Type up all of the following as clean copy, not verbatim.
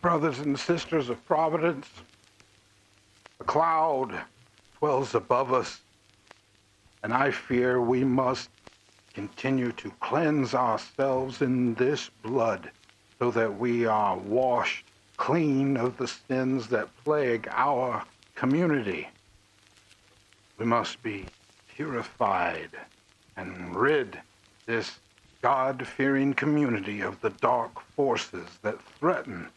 Brothers and sisters of Providence, a cloud swells above us, and I fear we must continue to cleanse ourselves in this blood so that we are washed clean of the sins that plague our community. We must be purified and rid this God-fearing community of the dark forces that threaten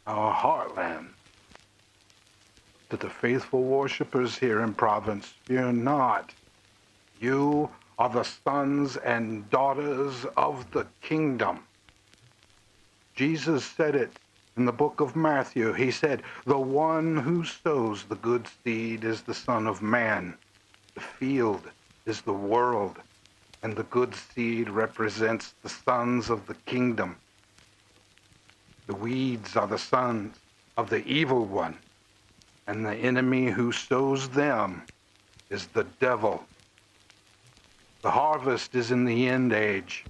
our heartland. To the faithful worshipers here in Providence, fear not. You are the sons and daughters of the kingdom. Jesus said it in the book of Matthew. He said, the one who sows the good seed is the Son of Man. The field is the world, and the good seed represents the sons of the kingdom. The weeds are the sons of the evil one, and the enemy who sows them is the devil. The harvest is in the end age,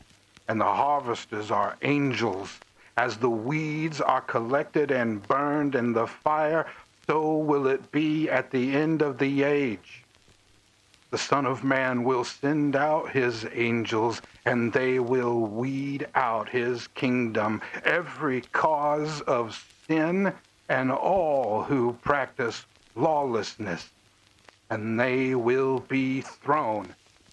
and the harvesters are angels. As the weeds are collected and burned in the fire, so will it be at the end of the age. The Son of Man will send out his angels, and they will weed out his kingdom, every cause of sin and all who practice lawlessness, and they will be thrown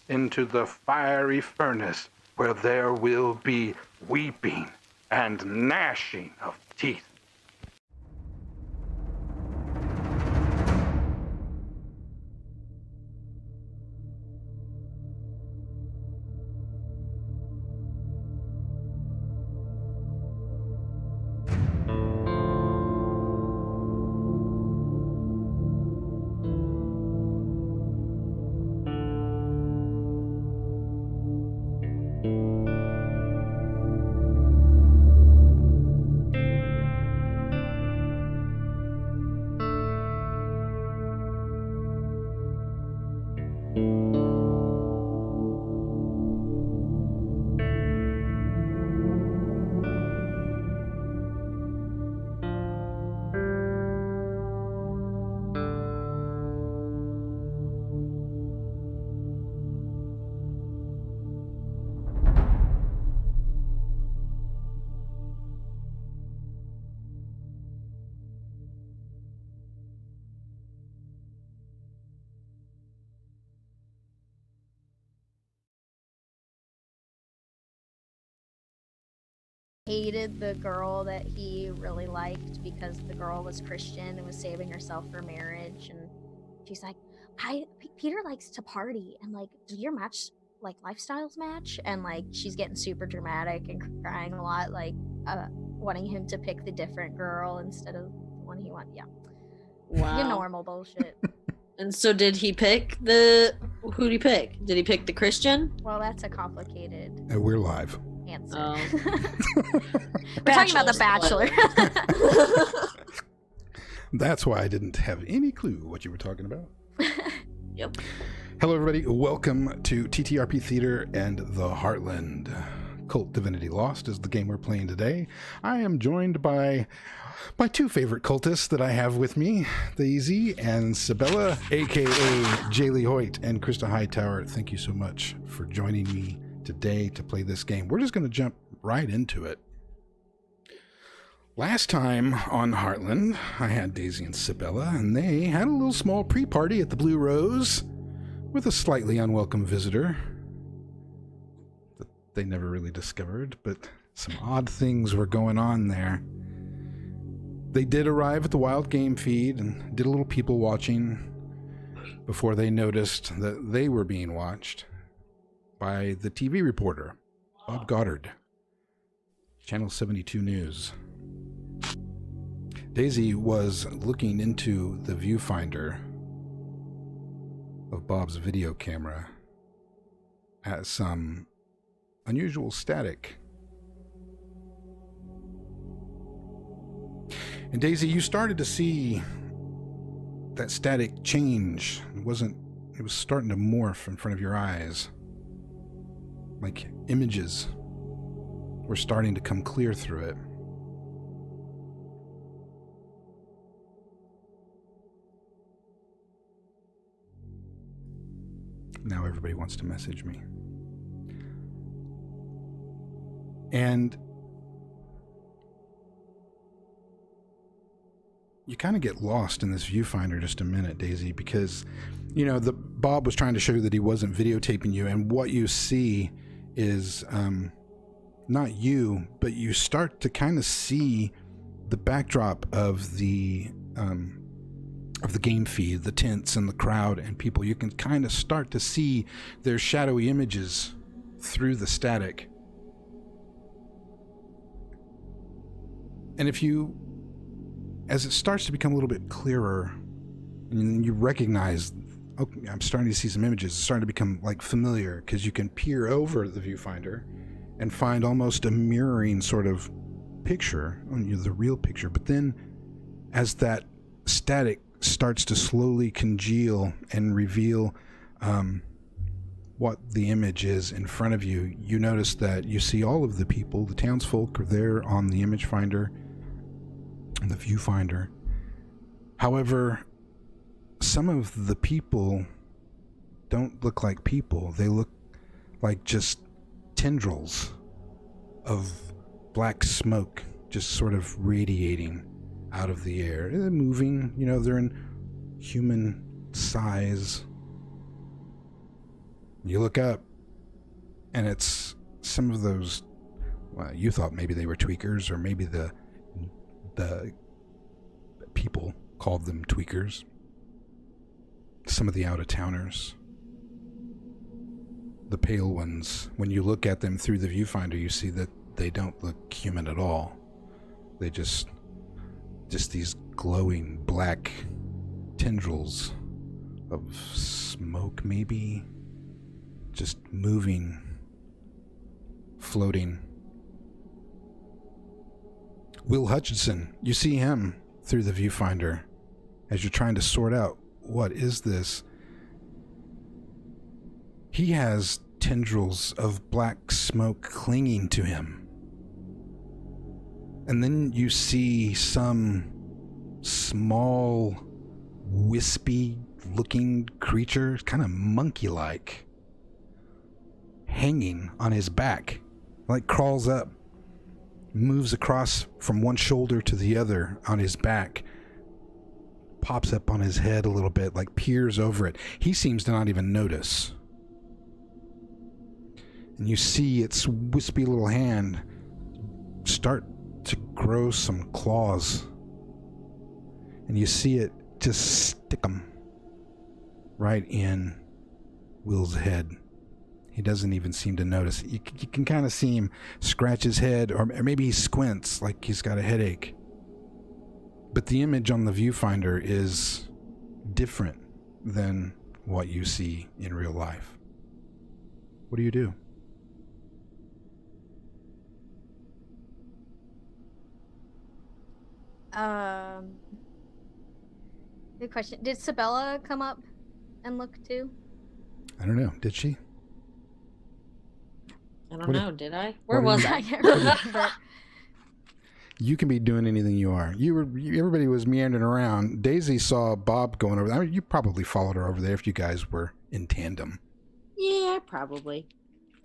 into the fiery furnace where there will be weeping and gnashing of teeth. Hated the girl that he really liked because the girl was Christian and was saving herself for marriage, and she's like, Peter likes to party, and like, do your lifestyles match? And like, she's getting super dramatic and crying a lot, like wanting him to pick the different girl instead of the one he wanted. Yeah. Wow. Your normal bullshit. And so who'd he pick? Did he pick the Christian? Well, that's a complicated We're live. answer. Oh. We're talking about The Bachelor. That's why I didn't have any clue what you were talking about. Yep. Hello, everybody. Welcome to TTRP Theater and the Heartland. KULT Divinity Lost is the game we're playing today. I am joined by my two favorite cultists that I have with me, Daisy and Sabella, a.k.a. Jaylee Hoyt and Krista Hightower. Thank you so much for joining me today to play this game. We're just going to jump right into it. Last time on Heartland, I had Daisy and Sabella, and they had a little small pre-party at the Blue Rose with a slightly unwelcome visitor that they never really discovered, but some odd things were going on there. They did arrive at the wild game feed and did a little people watching before they noticed that they were being watched by the TV reporter, Bob Goddard, Channel 72 News. Daisy was looking into the viewfinder of Bob's video camera at some unusual static. And Daisy, you started to see that static change. It was starting to morph in front of your eyes. Like images were starting to come clear through it. Now everybody wants to message me. And you kind of get lost in this viewfinder just a minute, Daisy, because, you know, Bob was trying to show you that he wasn't videotaping you, and what you see is not you, but you start to kind of see the backdrop of the game feed, the tents and the crowd and people. You can kind of start to see their shadowy images through the static. And as it starts to become a little bit clearer, and you recognize, okay, I'm starting to see some images, it's starting to become like familiar, because you can peer over the viewfinder and find almost a mirroring sort of picture, the real picture. But then as that static starts to slowly congeal and reveal what the image is in front of you, you notice that you see all of the people, the townsfolk are there on the image finder and the viewfinder. However, some of the people don't look like people. They look like just tendrils of black smoke just sort of radiating out of the air. They're moving, you know, they're in human size. You look up, and it's some of those, well, you thought maybe they were tweakers, or maybe the people called them tweakers. Some of the out-of-towners. The pale ones, when you look at them through the viewfinder, you see that they don't look human at all. They just these glowing black tendrils of smoke, maybe, just moving, floating. Will Hutchinson, you see him through the viewfinder as you're trying to sort out, what is this? He has tendrils of black smoke clinging to him. And then you see some small, wispy-looking creature, kind of monkey-like, hanging on his back, like crawls up, moves across from one shoulder to the other on his back, pops up on his head a little bit, like peers over it. He seems to not even notice. And you see its wispy little hand start to grow some claws. And you see it just stick them right in Will's head. He doesn't even seem to notice. You can kind of see him scratch his head, or maybe he squints like he's got a headache. But the image on the viewfinder is different than what you see in real life. What do you do? Good question. Did Sabella come up and look too? I don't know. Did she? I don't know. Did I? Where was I? I can't remember. You can be doing anything you are. Everybody was meandering around. Daisy saw Bob going over there. I mean, you probably followed her over there if you guys were in tandem. Yeah, probably.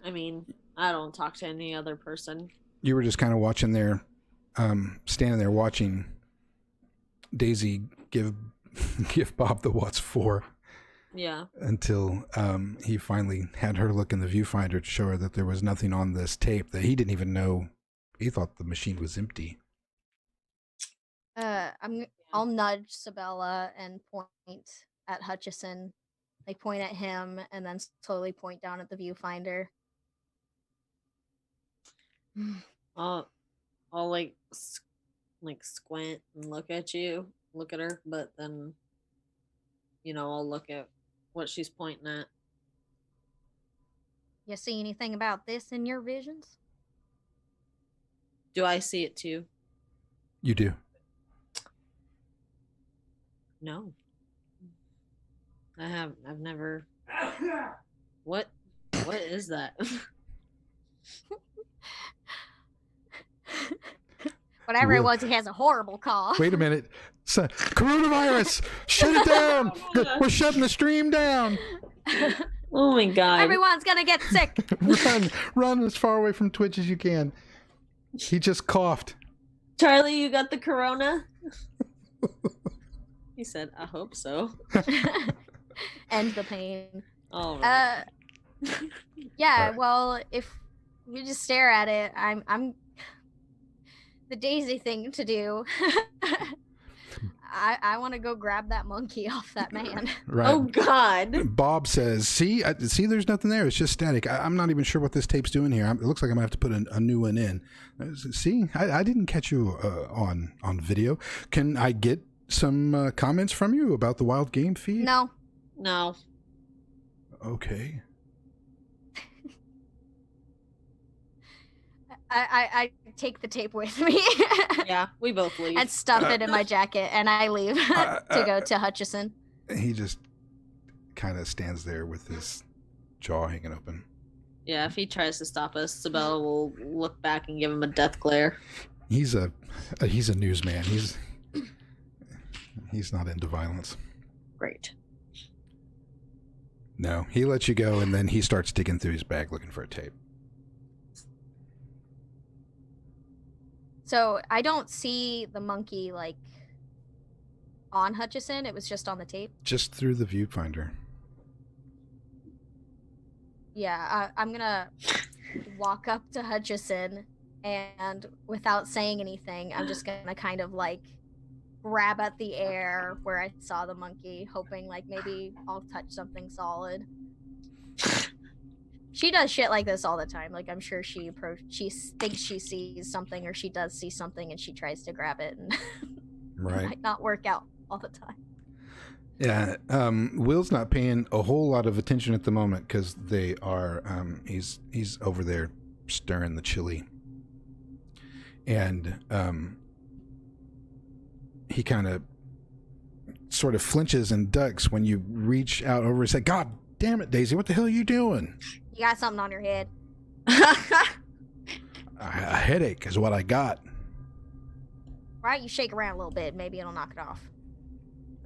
I mean, I don't talk to any other person. You were just kind of watching there, standing there watching Daisy give Bob the what's for. Yeah. Until he finally had her look in the viewfinder to show her that there was nothing on this tape, that he didn't even know. He thought the machine was empty. I'll nudge Sabella and point at Hutchison. Like point at him and then slowly point down at the viewfinder. I'll like squint and look at her, but then, you know, I'll look at what she's pointing at. You see anything about this in your visions? Do I see it too? You do. No. I've never. What is that? Whatever it was, he has a horrible cough. Wait a minute. Coronavirus! Shut it down! We're shutting the stream down! Oh my god. Everyone's gonna get sick. Run as far away from Twitch as you can. He just coughed. Charlie, you got the corona? He said, I hope so. End the pain. All right. Yeah, Right. well, if you just stare at it, I'm the Daisy thing to do. I want to go grab that monkey off that man. Right. Oh god. Bob says, see, there's nothing there. It's just static. I'm not even sure what this tape's doing here. It looks like I'm going to have to put a new one in. See, I didn't catch you on video. Can I get some comments from you about the wild game feed? No. No. Okay. I take the tape with me. Yeah, we both leave. And stuff it in my jacket, and I leave to go to Hutchison. He just kind of stands there with his jaw hanging open. Yeah, if he tries to stop us, Sabella will look back and give him a death glare. He's a newsman. He's not into violence. Great. No, he lets you go, and then he starts digging through his bag looking for a tape. So I don't see the monkey like on Hutchison. It was just on the tape. Just through the viewfinder. Yeah, I'm gonna walk up to Hutchison, and without saying anything, I'm just gonna kind of like grab at the air where I saw the monkey, hoping like maybe I'll touch something solid. She does shit like this all the time. Like I'm sure she thinks she sees something, or she does see something, and she tries to grab it, and Right. it might not work out all the time. Yeah, Will's not paying a whole lot of attention at the moment because they are. He's over there stirring the chili, and he kind of sort of flinches and ducks when you reach out over and say, "God damn it, Daisy! What the hell are you doing?" You got something on your head. A headache is what I got. Right? You shake around a little bit, maybe it'll knock it off.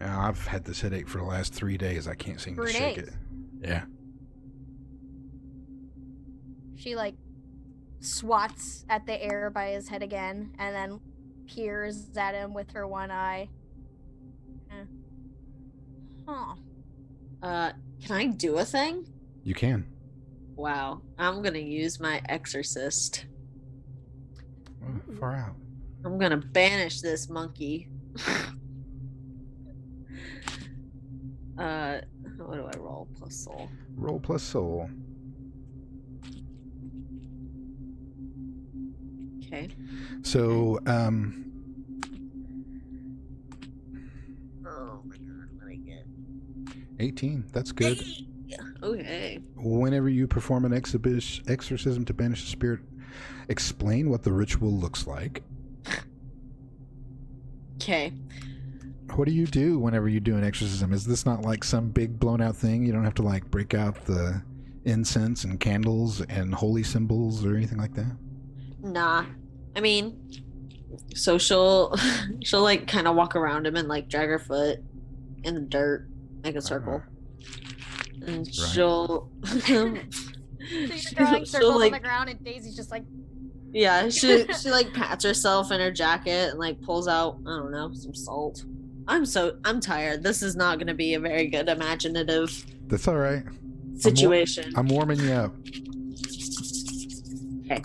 I've had this headache for the last 3 days. I can't seem to 3 shake days? it. Yeah. She like swats at the air by his head again, and then peers at him with her one eye. Huh. Can I do a thing? You can. Wow. I'm gonna use my exorcist. Oh, far out. I'm gonna banish this monkey. What do I roll? Plus soul. Roll plus soul. Okay. So, Oh my god, what did I get? 18. That's good. Okay. Whenever you perform an exorcism to banish a spirit, explain what the ritual looks like. Okay. What do you do whenever you do an exorcism? Is this not like some big blown out thing? You don't have to like break out the incense and candles and holy symbols or anything like that? Nah. I mean, so she'll like kind of walk around him and like drag her foot in the dirt, make a circle. And she'll So you're drawing circles on like, the ground, and Daisy's just like, yeah, she like pats herself in her jacket and like pulls out, I don't know, some salt. I'm tired. This is not going to be a very good imaginative That's all right. situation. I'm warming you up. Okay.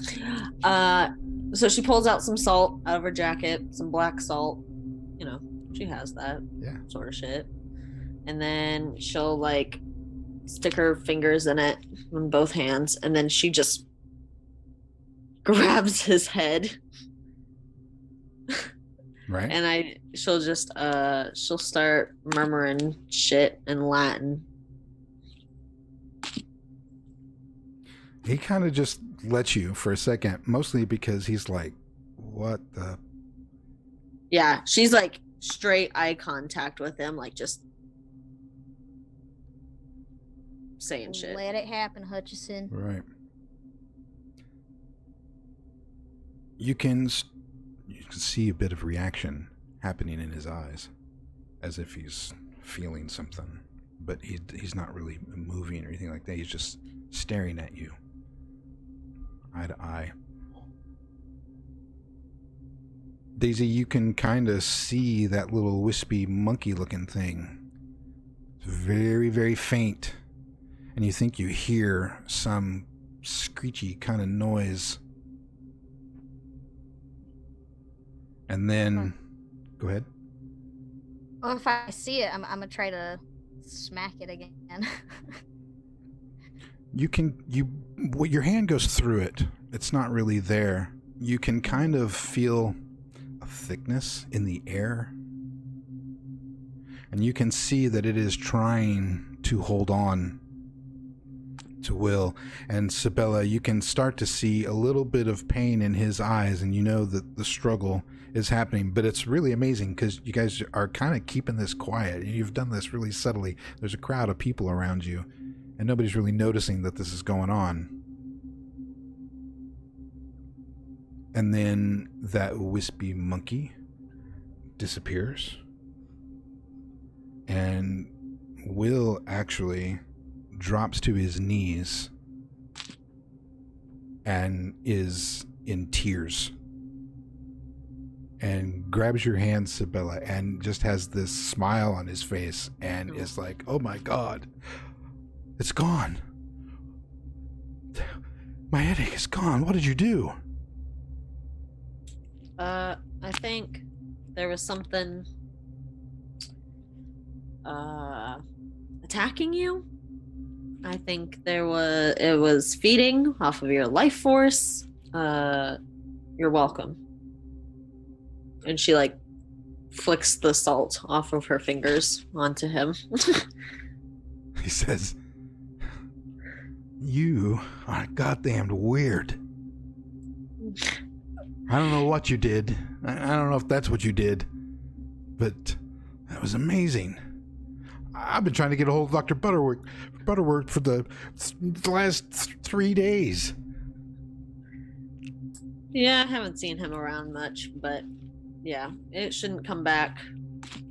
So she pulls out some salt out of her jacket, some black salt. You know, she has that. Yeah. Sort of shit. And then she'll like stick her fingers in it in both hands, and then she just grabs his head. Right. And she'll start murmuring shit in Latin. He kind of just lets you for a second, mostly because he's like, what the? Yeah, she's like straight eye contact with him, like just saying shit. let it happen, Hutchison. Right. You can see a bit of reaction happening in his eyes, as if he's feeling something. but he's not really moving or anything like that. He's just staring at you, eye to eye. Daisy, you can kind of see that little wispy monkey-looking thing. It's very, very faint, and you think you hear some screechy kind of noise. And then, go ahead. Well, if I see it, I'm gonna try to smack it again. Your hand goes through it. It's not really there. You can kind of feel a thickness in the air. And you can see that it is trying to hold on to Will. And Sabella, you can start to see a little bit of pain in his eyes, and you know that the struggle is happening. But it's really amazing because you guys are kind of keeping this quiet. You've done this really subtly. There's a crowd of people around you, and nobody's really noticing that this is going on. And then that wispy monkey disappears. And Will actually drops to his knees and is in tears and grabs your hand, Sabella, and just has this smile on his face and is like, oh my God, it's gone. My headache is gone. What did you do? I think there was something attacking you. I think it was feeding off of your life force. You're welcome. And she like flicks the salt off of her fingers onto him. He says, you are goddamn weird. I don't know what you did. I don't know if that's what you did, but that was amazing. I've been trying to get a hold of Dr. Butterworth for the last 3 days. Yeah, I haven't seen him around much, but yeah, it shouldn't come back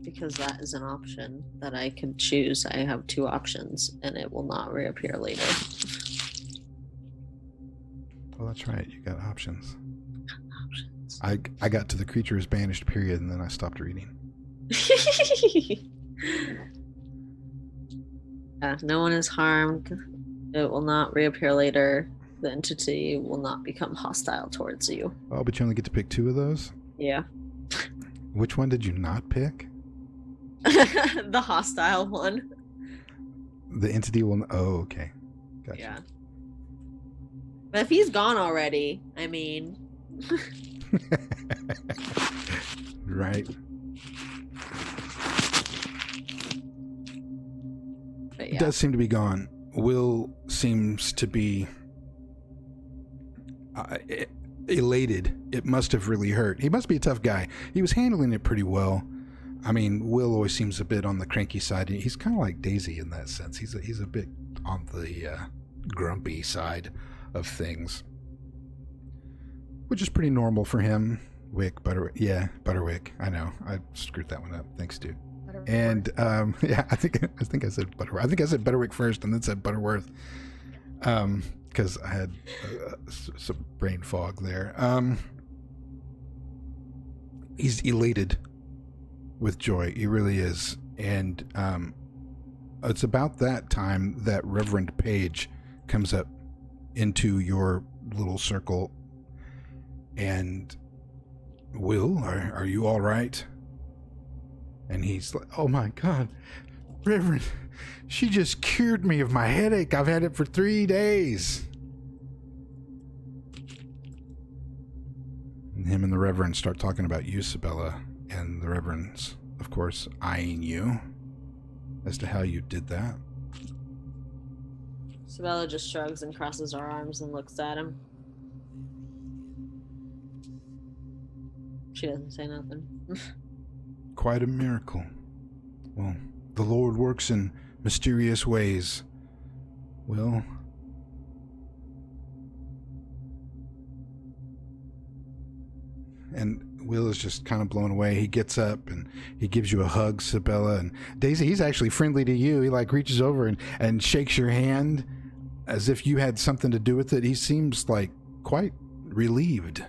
because that is an option that I can choose. I have 2 options, and it will not reappear later. Well, that's right. You got options. I got to the creature is banished period, and then I stopped reading. No one is harmed. It will not reappear later. The entity will not become hostile towards you. Oh, but you only get to pick 2 of those? Yeah. Which one did you not pick? The hostile one. The entity will... Oh, okay. Gotcha. Yeah. But if he's gone already, I mean... Right. But yeah. It does seem to be gone. Will seems to be elated. It must have really hurt. He must be a tough guy. He was handling it pretty well. I mean, Will always seems a bit on the cranky side. He's kind of like Daisy in that sense. He's a bit on the grumpy side of things, which is pretty normal for him. Butterwick. I know. I screwed that one up. Thanks, dude. And yeah, I think I said Butterworth. I think I said Butterwick first, and then said Butterworth, because I had some brain fog there. He's elated with joy. He really is, and it's about that time that Reverend Page comes up into your little circle. And Will, are you all right? And he's like, oh my God, Reverend, she just cured me of my headache. I've had it for 3 days. And him and the Reverend start talking about you, Sabella, and the Reverend's, of course, eyeing you as to how you did that. Sabella just shrugs and crosses her arms and looks at him. She doesn't say nothing. Quite a miracle. Well, the Lord works in mysterious ways. Well, and Will is just kind of blown away. He gets up and he gives you a hug, Sabella. And Daisy, he's actually friendly to you. He like reaches over and shakes your hand as if you had something to do with it. He seems like quite relieved.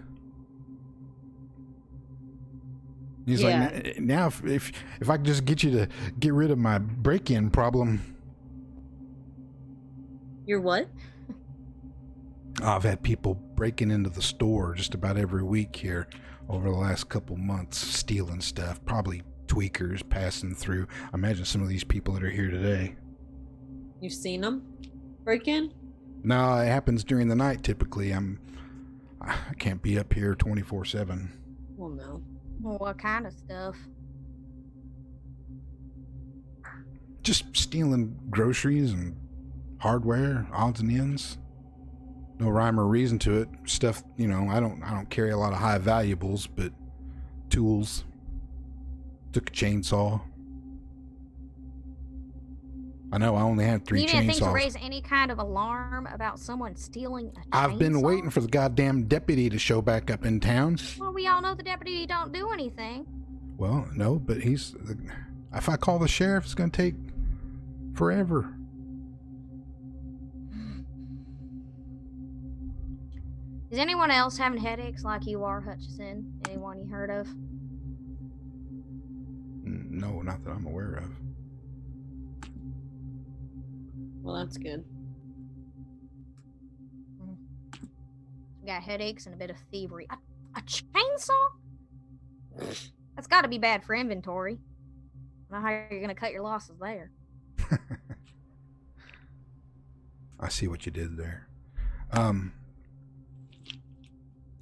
He's like, now if I could just get you to get rid of my break-in problem. Your what? I've had people breaking into the store just about every week here over the last couple months, stealing stuff, probably tweakers passing through. I imagine some of these people that are here today. You've seen them break in? No, it happens during the night typically. I can't be up here 24/7. Well, no. Well, what kind of stuff? Just stealing groceries and hardware, odds and ends. No rhyme or reason to it. Stuff, you know, I don't carry a lot of high valuables, but tools. Took a chainsaw. I know I only had 3 chainsaws. You didn't think to raise any kind of alarm about someone stealing a chainsaw? I've been waiting for the goddamn deputy to show back up in town. Well, we all know the deputy don't do anything. Well, no, but if I call the sheriff, it's going to take forever. Is anyone else having headaches like you are, Hutchison? Anyone you heard of? No, not that I'm aware of. Well, that's good. We got headaches and a bit of thievery. A chainsaw? That's got to be bad for inventory. I don't know how you're going to cut your losses there. I see what you did there.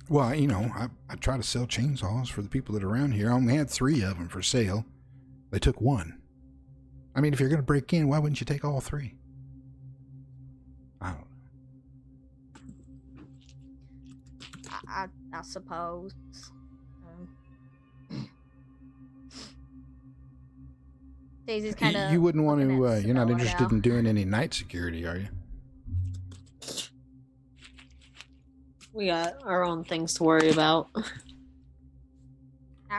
Well, you know, I try to sell chainsaws for the people that are around here. I only had 3 of them for sale. They took 1. I mean, if you're going to break in, why wouldn't you take all 3? I don't know. I suppose. Daisy's kind of. You wouldn't want to. You're not interested in doing any night security, are you? We got our own things to worry about.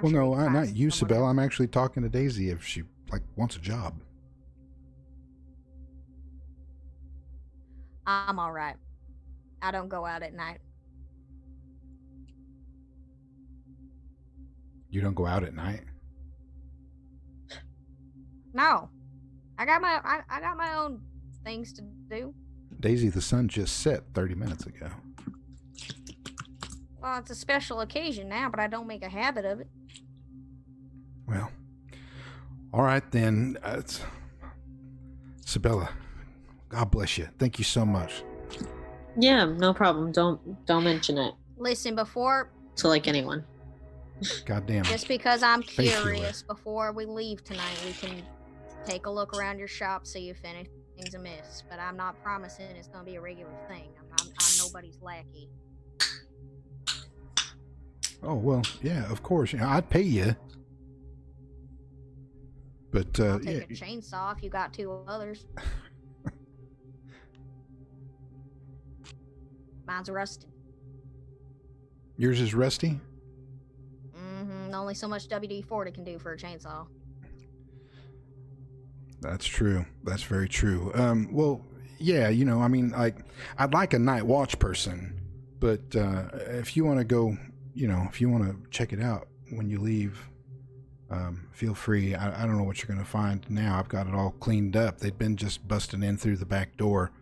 Well, no, not you, Sabella. I'm actually talking to Daisy if she wants a job. I'm all right. I don't go out at night. You don't go out at night? No, I got my own things to do. Daisy, the sun just set 30 minutes ago. Well, it's a special occasion now, but I don't make a habit of it. Well, all right then. Sabella, God bless you. Thank you so much. Yeah, no problem. Don't mention it Listen, before to anyone. God damn it. just because I'm Thank you, curious, before we leave tonight, we can take a look around your shop, see if anything's amiss. But I'm not promising it's going to be a regular thing. I'm nobody's lackey. Oh, well, yeah, of course. You know, I'd pay you. But, I'll take yeah. a chainsaw if you got 2 others. Mine's rusted. Yours is rusty? Only so much WD-40 can do for a chainsaw. That's true. That's very true. Well, yeah, you know, I mean, I'd like a night watch person, but if you want to go, you know, if you want to check it out when you leave, feel free. I don't know what you're going to find now. I've got it all cleaned up. They'd been just busting in through the back door.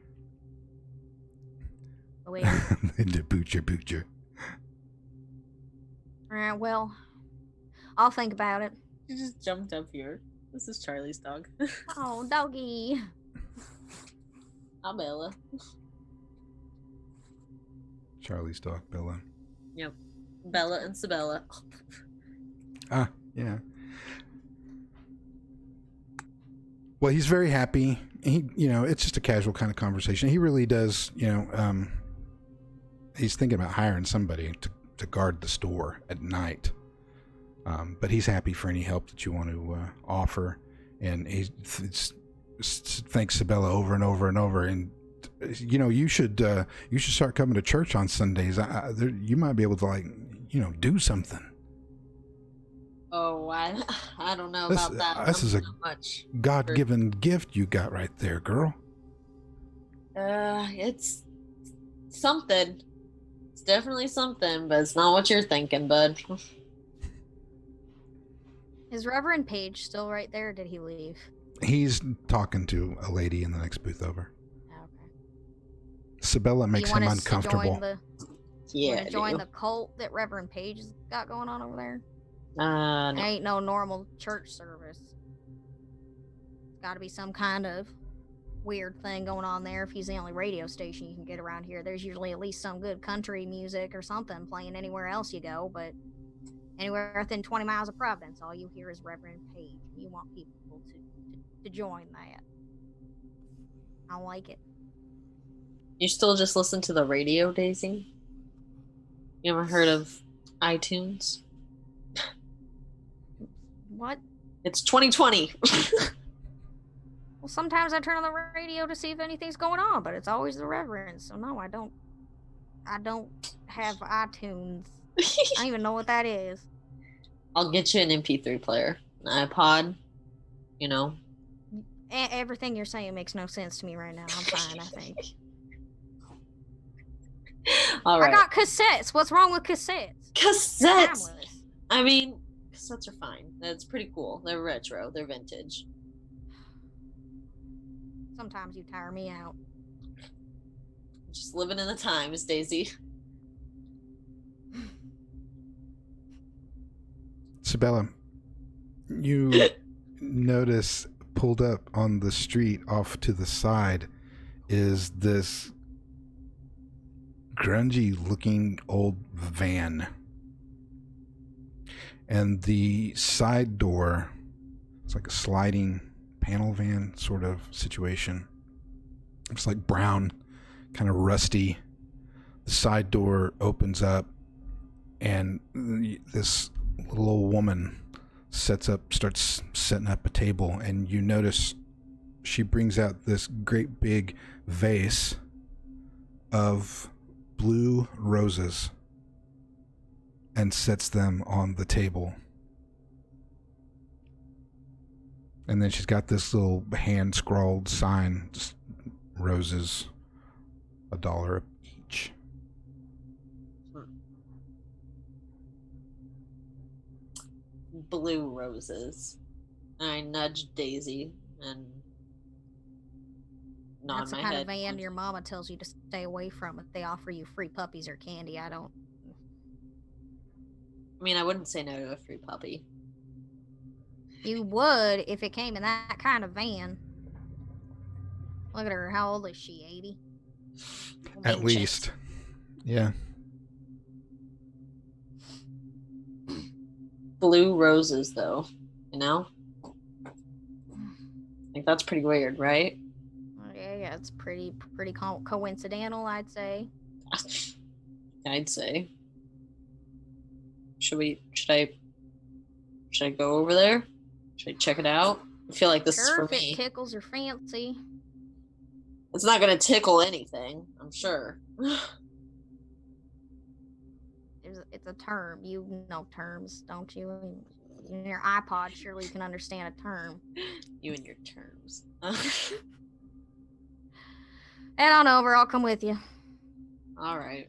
Oh, wait. The boocher. All right, well, I'll think about it. You just jumped up here. This is Charlie's dog. Oh, doggy. Hi, Bella. Charlie's dog, Bella. Yep. Bella and Sabella. Ah, yeah. Well, he's very happy. He, you know, it's just a casual kind of conversation. He really does, you know, he's thinking about hiring somebody to guard the store at night. But he's happy for any help that you want to offer. And he thanks Sabella over and over and over. And, you know, you should start coming to church on Sundays. You might be able to, do something. Oh, I don't know This, about that. this is a Not much. God-given gift you got right there, girl. It's something. It's definitely something, but it's not what you're thinking, bud. Is Reverend Page still right there? Or did he leave? He's talking to a lady in the next booth over. Okay. Sabella makes you want him us uncomfortable. To Yeah. join the cult that Reverend Page has got going on over there? No. It ain't no normal church service. It's got to be some kind of weird thing going on there. If he's the only radio station you can get around here, there's usually at least some good country music or something playing anywhere else you go, but anywhere within 20 miles of Providence, all you hear is Reverend Page. You want people to join that. I don't like it. You still just listen to the radio, Daisy? You ever heard of iTunes? What? It's 2020. Well, sometimes I turn on the radio to see if anything's going on, but it's always the Reverend. So no, I don't have iTunes. I don't even know what that is. I'll get you an MP3 player, an iPod, you know. Everything you're saying makes no sense to me right now. I'm fine, I think. All right. I got cassettes. What's wrong with cassettes? Cassettes. Timeless. I mean, cassettes are fine. That's pretty cool. They're retro. They're vintage. Sometimes you tire me out. Just living in the times, Daisy. Sabella, you notice pulled up on the street off to the side is this grungy looking old van. And the side door, it's like a sliding panel van sort of situation. It's like brown, kind of rusty. The side door opens up and this little old woman starts setting up a table, and you notice she brings out this great big vase of blue roses and sets them on the table. And then she's got this little hand scrawled sign, just roses, $1 each. Blue roses. I nudged Daisy and nod That's the my kind head. of van your mama tells you to stay away from if they offer you free puppies or candy. I mean, I wouldn't say no to a free puppy. You would if it came in that kind of van. Look at her. How old is she? 80? At Ancient. least. Yeah. Blue roses, though. You know? Like, that's pretty weird, right? Yeah, it's pretty coincidental, I'd say. I'd say. Should I go over there? Should I check it out? I feel like this is for if me. It tickles your fancy. It's not gonna tickle anything, I'm sure. It's a term. You know terms, don't you? In your iPod, surely you can understand a term. You and your terms. Head on over. I'll come with you. All right.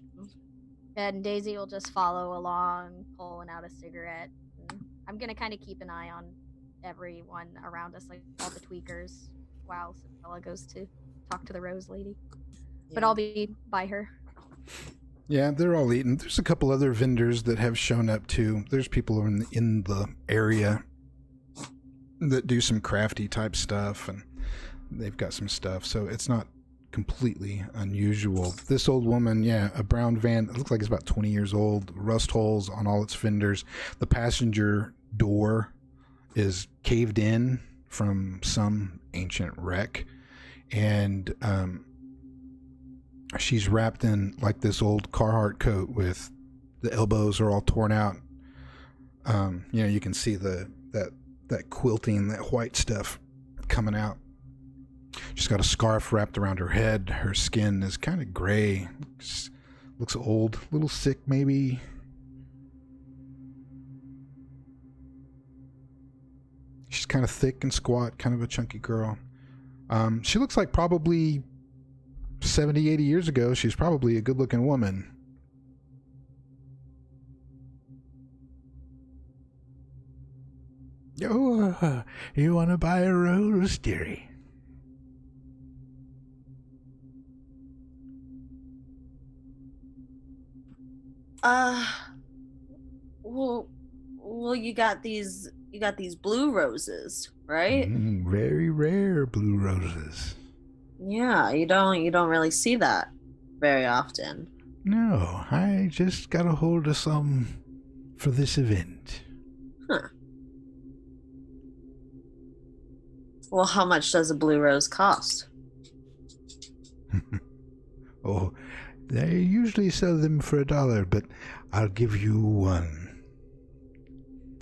And Daisy will just follow along, pulling out a cigarette. And I'm gonna kind of keep an eye on everyone around us, like all the tweakers, while Sabella goes to talk to the Rose Lady. But Yeah. I'll be by her. Yeah, they're all eating. There's a couple other vendors that have shown up too. There's people in the area that do some crafty type stuff, and they've got some stuff. So it's not completely unusual. This old woman, yeah, a brown van. It looks like it's about 20 years old. Rust holes on all its fenders. The passenger door is caved in from some ancient wreck, and she's wrapped in like this old Carhartt coat with the elbows are all torn out. You can see that quilting, that white stuff coming out. She's got a scarf wrapped around her head. Her skin is kind of gray. Looks old, a little sick maybe. She's kind of thick and squat, kind of a chunky girl. She looks like probably 70, 80 years ago. She's probably a good-looking woman. Oh, you want to buy a rose, dearie? Well, you got these blue roses, right? Very rare blue roses. Yeah, you don't really see that very often. No, I just got a hold of some for this event. Huh. Well, how much does a blue rose cost? Oh, they usually sell them for $1, but I'll give you one.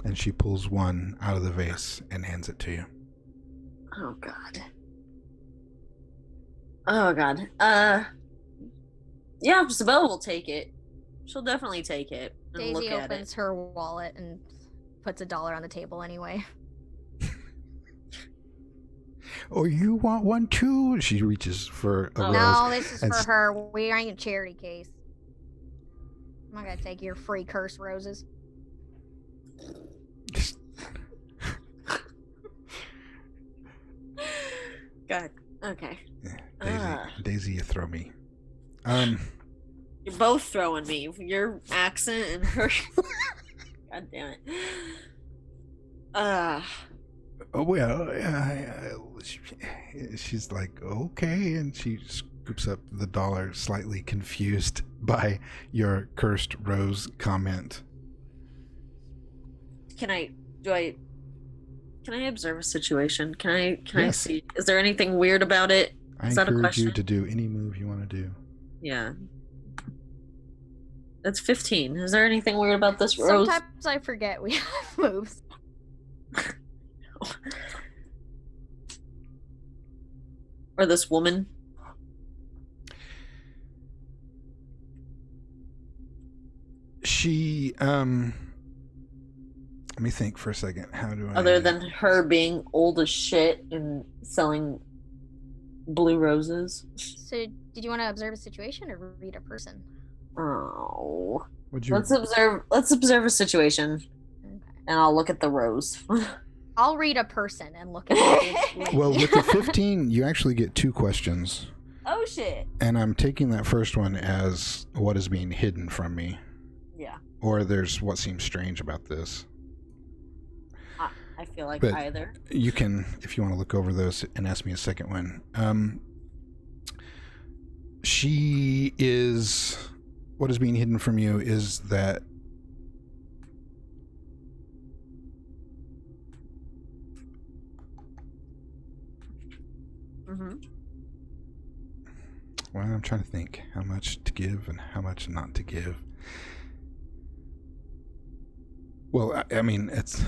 And she pulls one out of the vase and hands it to you. Oh God. Oh God. Yeah, Isabella will take it. She'll definitely take it and Daisy look at it. opens her wallet and puts $1 on the table anyway. Oh, you want one too? She reaches for a rose. No, this is and for her. We ain't a charity case. I'm not gonna take your free curse roses. God. Okay. Daisy, you throw me. You're both throwing me. Your accent and her. God damn it. Oh well, she's like, okay, and she scoops up the $1, slightly confused by your cursed rose comment. Can I observe a situation? Can I Yes. see? Is there anything weird about it? I Is that a encourage you question? to do any move you want to do. Yeah. That's 15. Is there anything weird about this rose? Sometimes I forget we have moves. Or this woman? She, let me think for a second. How do I... Other than her being old as shit and selling blue roses. So, did you want to observe a situation or read a person? Oh. Would you... Let's observe a situation. Okay. And I'll look at the rose. I'll read a person and look at it. Well, with the 15, you actually get 2 questions. Oh shit. And I'm taking that first one as what is being hidden from me. Yeah. Or there's what seems strange about this. I feel like But either. you can, if you want to look over those and ask me a second one. She is... What is being hidden from you is that well, I'm trying to think how much to give and how much not to give. Well, I mean, it's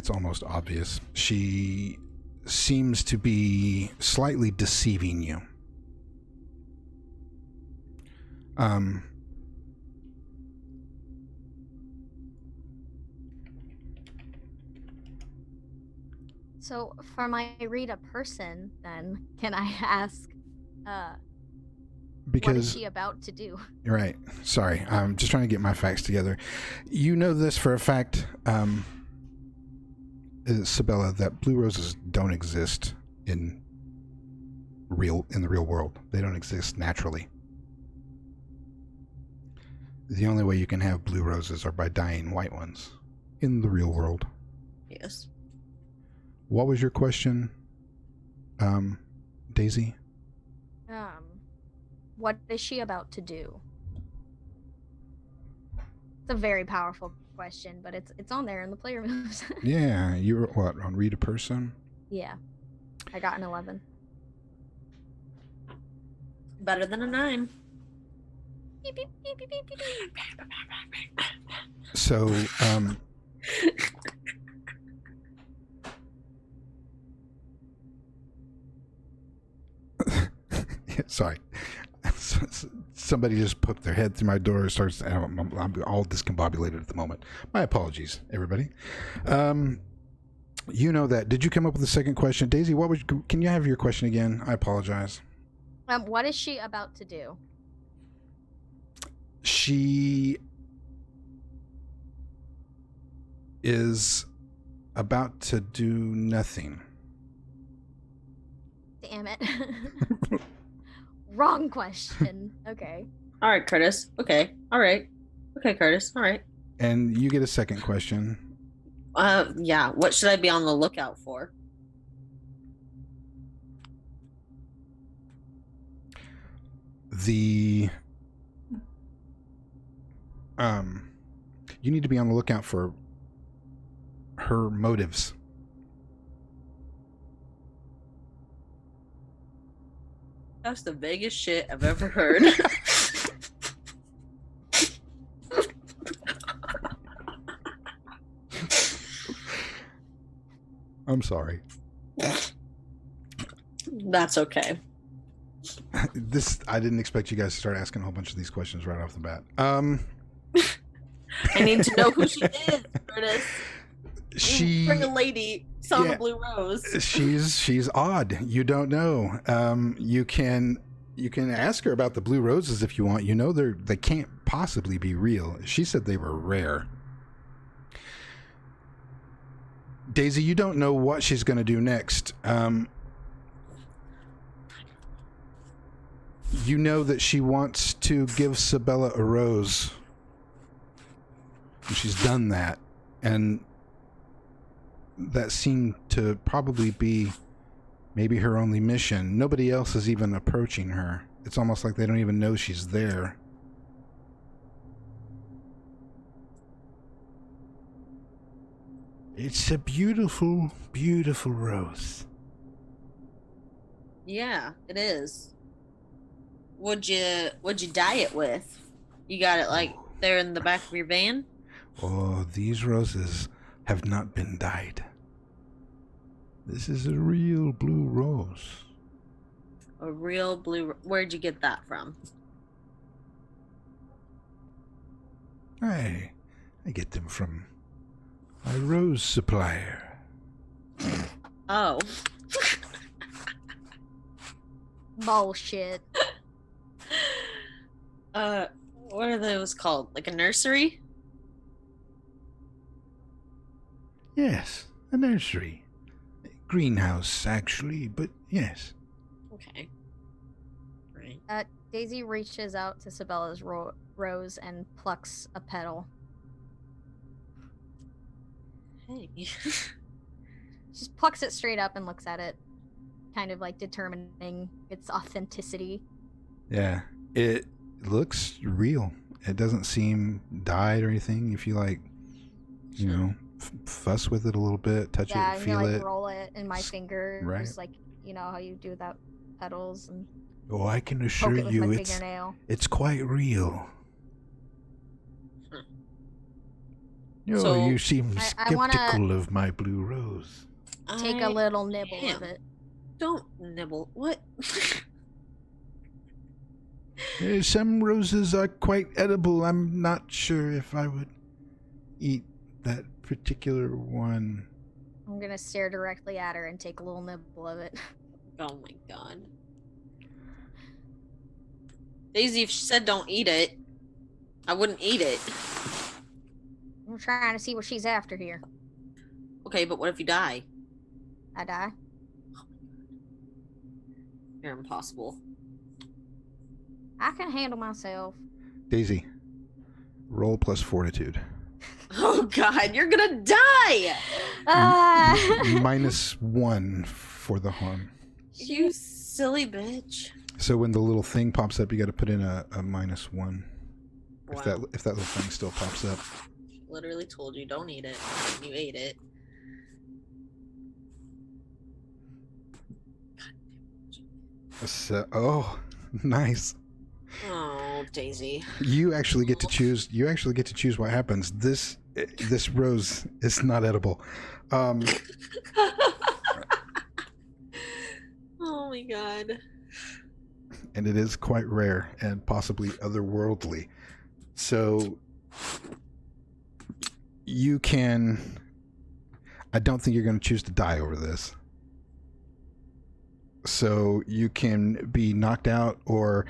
almost obvious. She seems to be slightly deceiving you. So, for my read a person, then, can I ask, what Because is she about to do? You're right. Sorry. I'm just trying to get my facts together. You know this for a fact, Sabella, that blue roses don't exist in the real world. They don't exist naturally. The only way you can have blue roses are by dyeing white ones in the real world. Yes. What was your question, Daisy? What is she about to do? It's a very powerful question, but it's on there in the player moves. Yeah, you were what, on read a person? Yeah. I got an 11. Better than a 9. Beep, beep, beep, beep, beep, beep, beep. So, sorry. Somebody just poked their head through my door and starts... I'm all discombobulated at the moment. My apologies, everybody. You know that. Did you come up with a second question? Daisy, can you have your question again? I apologize. What is she about to do? She is about to do nothing. Damn it. Wrong question. Okay. All right, Curtis. Okay. All right. Okay, Curtis. All right. And you get a second question. Yeah. What should I be on the lookout for? You need to be on the lookout for her motives. That's the vaguest shit I've ever heard. I'm sorry. That's okay. I didn't expect you guys to start asking a whole bunch of these questions right off the bat. I need to know who she is, Curtis. She Bring a lady, saw the blue rose. She's odd. You don't know. You can ask her about the blue roses if you want. You know they can't possibly be real. She said they were rare. Daisy, you don't know what she's going to do next. You know that she wants to give Sabella a rose. And she's done that. And that seemed to probably be maybe her only mission. Nobody else is even approaching her. It's almost like they don't even know she's there. It's a beautiful, beautiful rose. Yeah, it is. What'd you dye it with? You got it like there in the back of your van? Oh, these roses have not been dyed. This is a real blue rose. A real blue. Where'd you get that from? I get them from my rose supplier. Oh. Bullshit. What are those called? Like a nursery? Yes, a nursery. A greenhouse, actually, but yes. Okay. Right. Daisy reaches out to Sabella's rose and plucks a petal. Hey. Just plucks it straight up and looks at it, kind of like determining its authenticity. Yeah, it looks real. It doesn't seem dyed or anything. If you fuss with it a little bit, touch it, feel it. Roll it in my fingers, right? Like how you do that petals and. Oh, I can assure you, it's quite real. So, you seem skeptical of my blue rose. Take a little nibble of it. Don't nibble. What? Some roses are quite edible. I'm not sure if I would eat that particular one. I'm gonna stare directly at her and take a little nibble of it. Oh my god. Daisy, if she said don't eat it, I wouldn't eat it. I'm trying to see what she's after here. Okay, but what if you die? I die? You're impossible. I can handle myself. Daisy, roll plus fortitude. Oh god, you're gonna die! -1 for the harm. You silly bitch. So when the little thing pops up, you got to put in a -1. Wow. If that little thing still pops up. Literally told you don't eat it. You ate it. So, oh, nice. Oh, Daisy. You actually get to choose. You actually get to choose what happens. This rose is not edible. Oh my god. And it is quite rare and possibly otherworldly. So you can. I don't think you're going to choose to die over this. So you can be knocked out or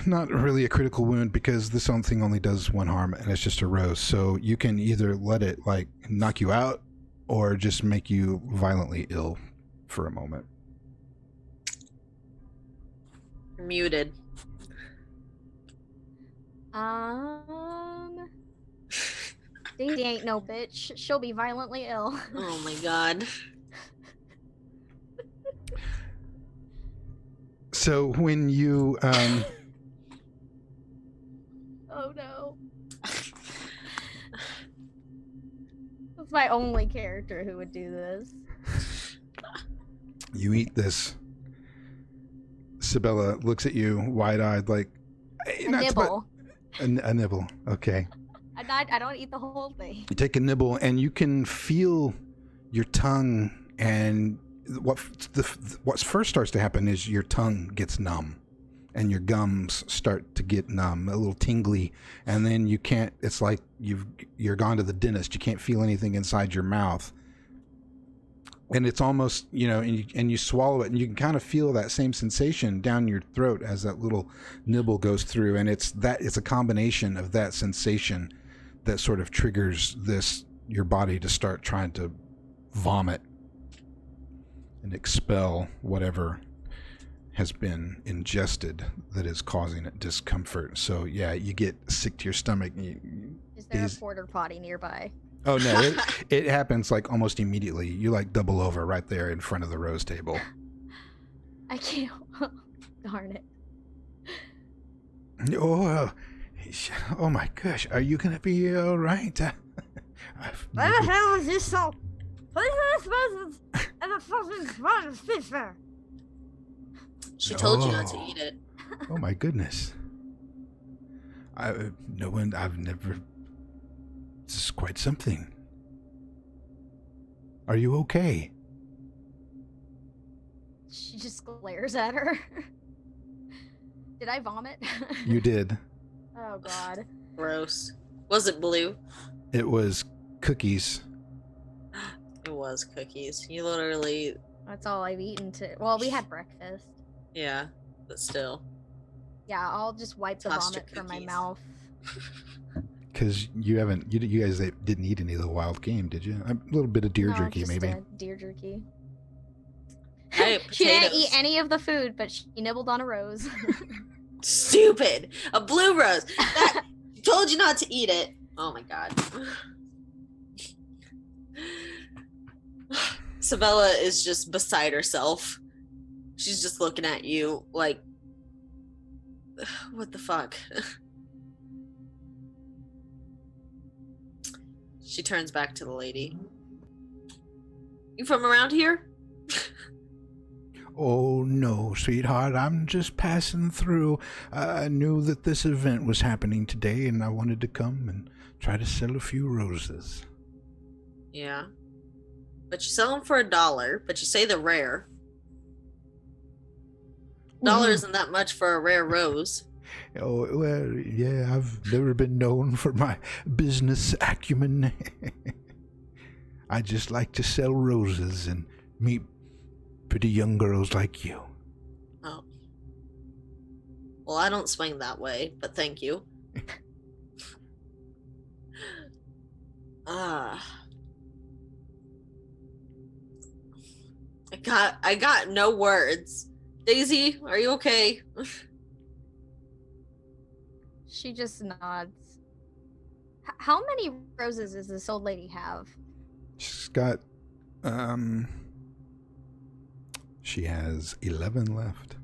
not really a critical wound because this thing only does 1 harm and it's just a rose. So you can either let it like knock you out or just make you violently ill for a moment. You're muted. Daisy ain't no bitch. She'll be violently ill. Oh my god. So when you Oh no. That's my only character who would do this. you eat this, Sabella looks at you wide-eyed like, hey, A nibble. a nibble. Okay. I don't eat the whole thing. You take a nibble and you can feel your tongue, and what first starts to happen is your tongue gets numb and your gums start to get numb, a little tingly, and then you can't, it's like you're gone to the dentist. You can't feel anything inside your mouth. And it's almost, and you swallow it and you can kind of feel that same sensation down your throat as that little nibble goes through. And it's a combination of that sensation that sort of triggers your body to start trying to vomit and expel whatever has been ingested that is causing it discomfort. So yeah, you get sick to your stomach. Is there a porta potty nearby? Oh no, it happens like almost immediately. You like double over right there in front of the rose table. I can't. Darn it. Oh my gosh, are you gonna be all right? Where the hell is this salt? And the fucking fish there. She told you not to eat it. Oh my goodness. I've never. This is quite something. Are you okay? She just glares at her. Did I vomit? You did. Oh god. Gross. Was it blue? It was cookies. It was cookies. You literally... That's all I've eaten Well, we had breakfast. Yeah, but still. Yeah, I'll just wipe the Tossed vomit your from my cookies. mouth. Because you guys didn't eat any of the wild game, did you? A little bit of deer No, jerky, just, maybe. deer jerky. I ate She didn't potatoes. eat any of the food, but she nibbled on a rose. Stupid! A blue rose! That told you not to eat it! Oh my god. Sabella is just beside herself. She's just looking at you like, what the fuck? She turns back to the lady. You from around here? Oh no, sweetheart, I'm just passing through. I knew that this event was happening today and I wanted to come and try to sell a few roses. Yeah. But you sell them for $1, but you say they're rare. $1 isn't that much for a rare rose. Oh, well, yeah, I've never been known for my business acumen. I just like to sell roses and meet pretty young girls like you. Oh. Well, I don't swing that way, but thank you. I got no words. Daisy, are you okay? She just nods. How many roses does this old lady have? She's got, she has 11 left.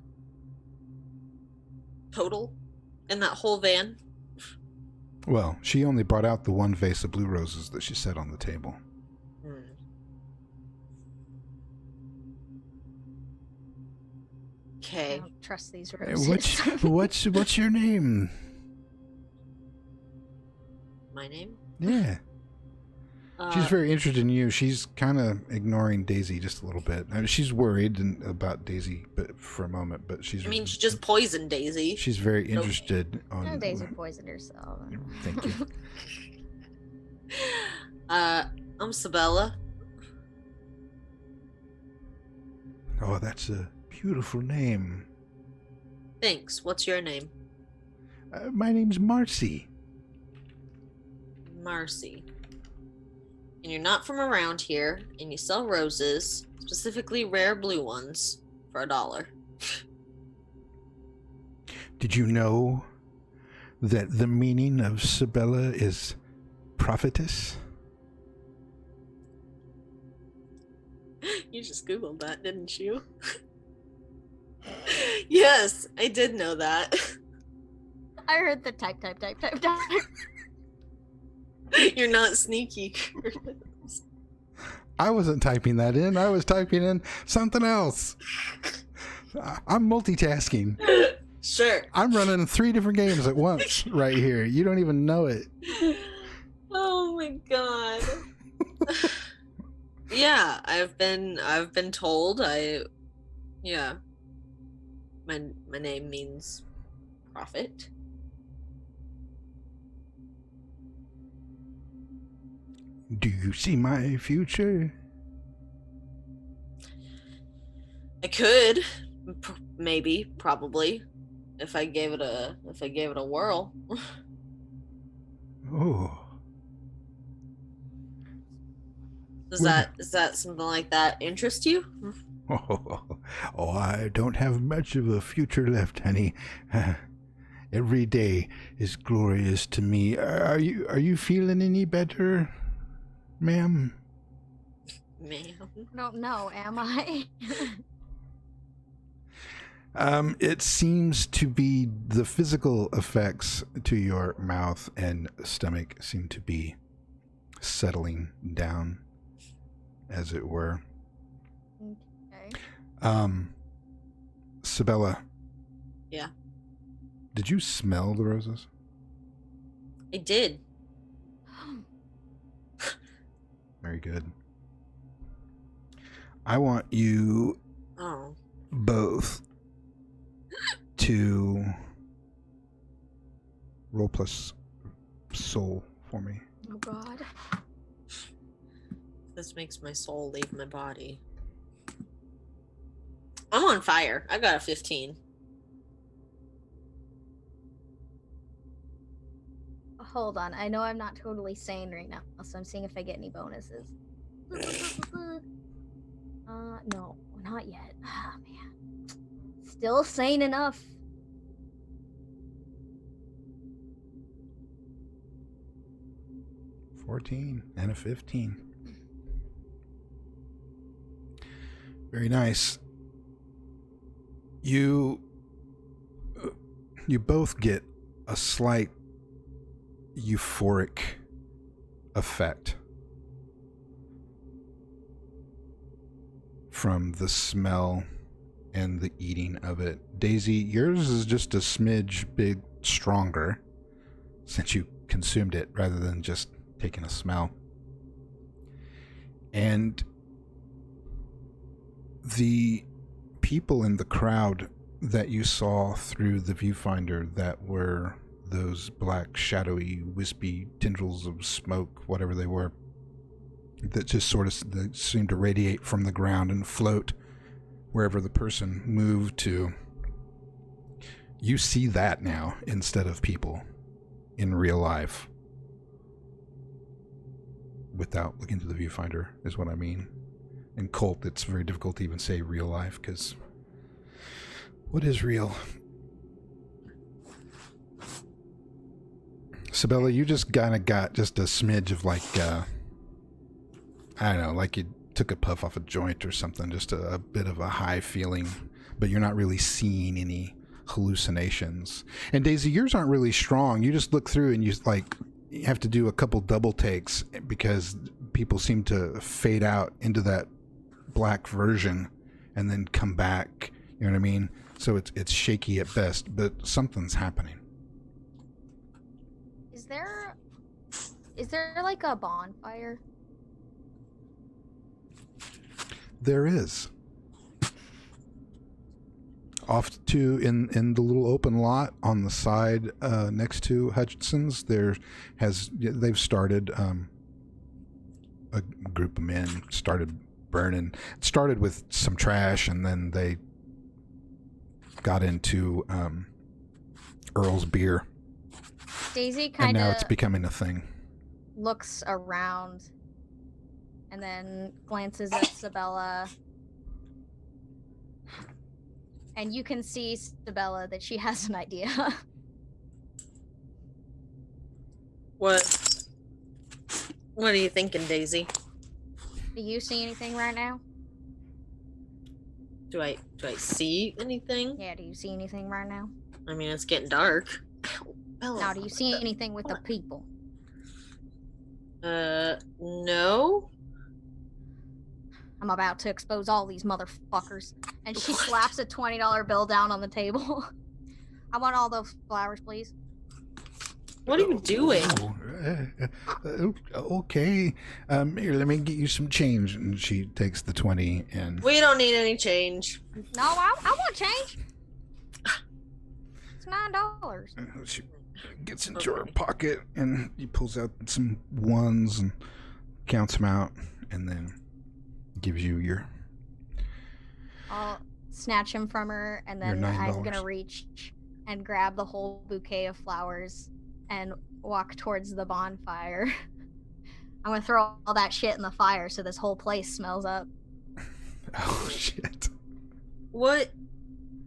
Total? In that whole van? Well, she only brought out the one vase of blue roses that she set on the table. I Okay. don't trust these Hey, roses. what's your name? My name? Yeah. She's very interested in you. She's kind of ignoring Daisy just a little bit. I mean, she's worried about Daisy, but for a moment. But I mean, she just poisoned Daisy. she's very interested on. No, Daisy poisoned herself. Thank you. I'm Sabella. Oh, that's a beautiful name. Thanks. What's your name? My name's Marcy. Marcy. And you're not from around here, and you sell roses, specifically rare blue ones, for $1. Did you know that the meaning of Sabella is prophetess? You just Googled that, didn't you? Yes, I did know that. I heard the type. You're not sneaky. I wasn't typing that in. I was typing in something else. I'm multitasking. Sure. I'm running 3 different games at once right here. You don't even know it. Oh my god. Yeah, I've been told yeah. My name means prophet. Do you see my future? I could maybe, probably, if I gave it a whirl. Oh. Does that something like that interest you? Oh, I don't have much of a future left, honey. Every day is glorious to me. Are you feeling any better, ma'am? Ma'am. I don't know, am I? It seems to be the physical effects to your mouth and stomach seem to be settling down, as it were. Okay. Sabella. Yeah. Did you smell the roses? I did. Very good. I want you both to roll plus soul for me. Oh god. This makes my soul leave my body. I'm on fire. I got a 15. Hold on. I know I'm not totally sane right now, so I'm seeing if I get any bonuses. No, not yet. Ah, man. Still sane enough. $14 and a 15. Very nice. You both get a slight euphoric effect from the smell and the eating of it. Daisy, yours is just a smidge big stronger since you consumed it rather than just taking a smell. And the people in the crowd that you saw through the viewfinder that were those black, shadowy, wispy tendrils of smoke, whatever they were, that just sort of that seemed to radiate from the ground and float wherever the person moved to. You see that now instead of people in real life. Without looking through the viewfinder is what I mean. In KULT, it's very difficult to even say real life, because what is real? Sabella, you just kind of got just a smidge of like, I don't know, like you took a puff off a joint or something, just a bit of a high feeling, but you're not really seeing any hallucinations. And Daisy, yours aren't really strong. You just look through and you have to do a couple double takes because people seem to fade out into that black version and then come back. You know what I mean? So it's shaky at best, but something's happening. Is there like a bonfire? There is. Off to in the little open lot on the side next to Hutchinson's, they've started a group of men started burning. It started with some trash, and then they got into Earl's beer, Daisy and kind now it's of becoming a thing. looks around and then glances at Sabella. And you can see, Sabella, that she has an idea. What are you thinking, Daisy? Do you see anything right now? Do I see anything? Yeah, do you see anything right now? I mean, it's getting dark. Ow, Bella. Now, do you see anything with the people? No. I'm about to expose all these motherfuckers. And she slaps a $20 bill down on the table. I want all those flowers, please. What are you doing? Okay. Here, let me get you some change. And she takes the 20 and We don't need any change. No, I want change. It's $9. she gets into her pocket and he pulls out some ones and counts them out, and then gives you your. I'll snatch him from her, and then Your I'm $9. gonna reach and grab the whole bouquet of flowers and walk towards the bonfire. I'm gonna throw all that shit in the fire so this whole place smells up. Oh shit! What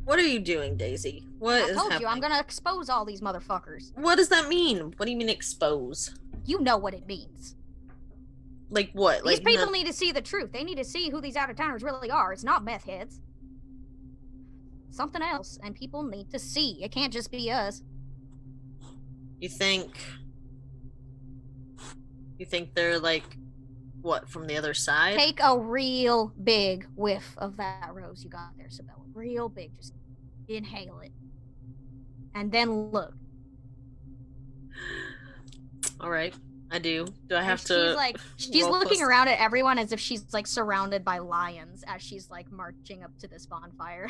are you doing, Daisy? What I is told happening? you, I'm gonna expose all these motherfuckers. What does that mean? What do you mean expose? You know what it means. Like what? These Like people need to see the truth. They need to see who these out-of-towners really are. It's not meth heads. Something else, and people need to see. It can't just be us. You think they're like what, from the other side? Take a real big whiff of that rose you got there, Sabella. Real big. Just inhale it. And then look. All right, I do. Do I have And to? she's roll looking close? around at everyone as if she's like surrounded by lions as she's like marching up to this bonfire.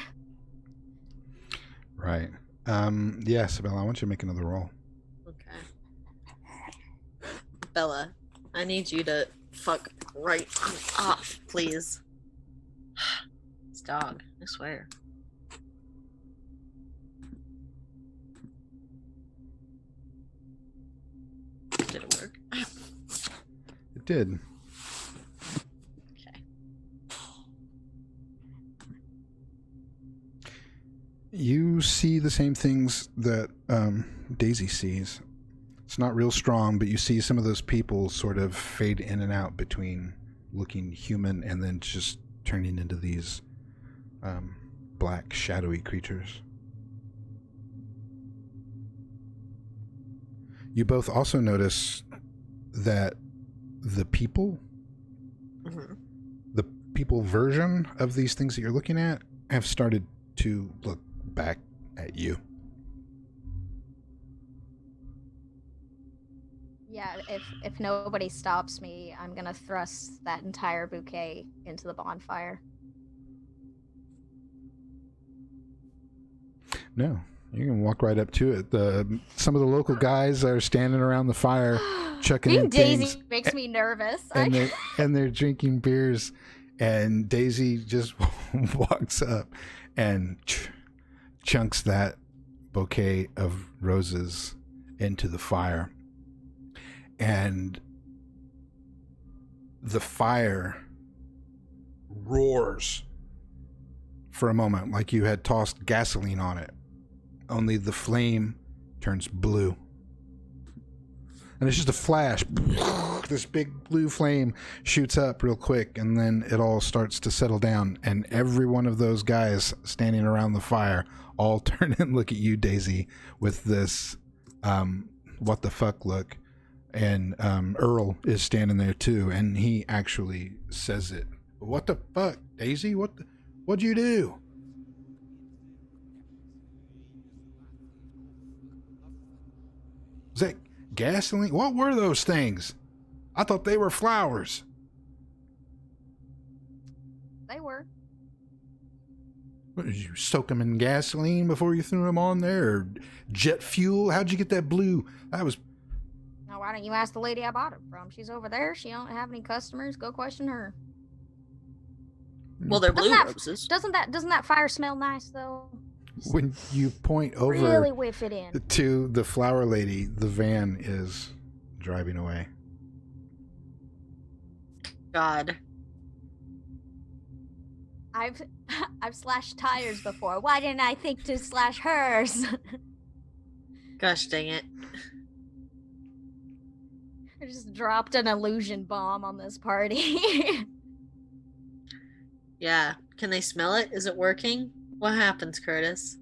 Right. Yeah, Sabella, I want you to make another roll. Okay. Bella, I need you to fuck right off, please. This dog, I swear. Did it work? It did. Okay. You see the same things that Daisy sees. It's not real strong, but you see some of those people sort of fade in and out between looking human and then just turning into these black, shadowy creatures. You both also notice that the people, Mm-hmm. the people version of these things that you're looking at, have started to look back at you. Yeah, if nobody stops me, I'm gonna thrust that entire bouquet into the bonfire. No, you can walk right up to it. Some of the local guys are standing around the fire, chucking Being in Daisy things, makes me nervous. and they're drinking beers. And Daisy just walks up and chunks that bouquet of roses into the fire. And the fire roars for a moment, like you had tossed gasoline on it. Only the flame turns blue. And it's just a flash. This big blue flame shoots up real quick, and then it all starts to settle down. And every one of those guys standing around the fire all turn and look at you, Daisy, with this what the fuck look. And Earl is standing there too, and he actually says it. What the fuck, Daisy? What'd you do? Is that gasoline? What were those things? I thought they were flowers. They were. What, did you soak them in gasoline before you threw them on there? Or jet fuel? How'd you get that blue? Now, why don't you ask the lady I bought it from? She's over there. She don't have any customers. Go question her. Well, they're blue Doesn't that- roses. Doesn't that fire smell nice though? When you point over Really whiff it in. to the flower lady, the van is driving away. God. I've slashed tires before. Why didn't I think to slash hers? Gosh dang it. I just dropped an illusion bomb on this party. Yeah. Can they smell it? Is it working? What happens, Curtis?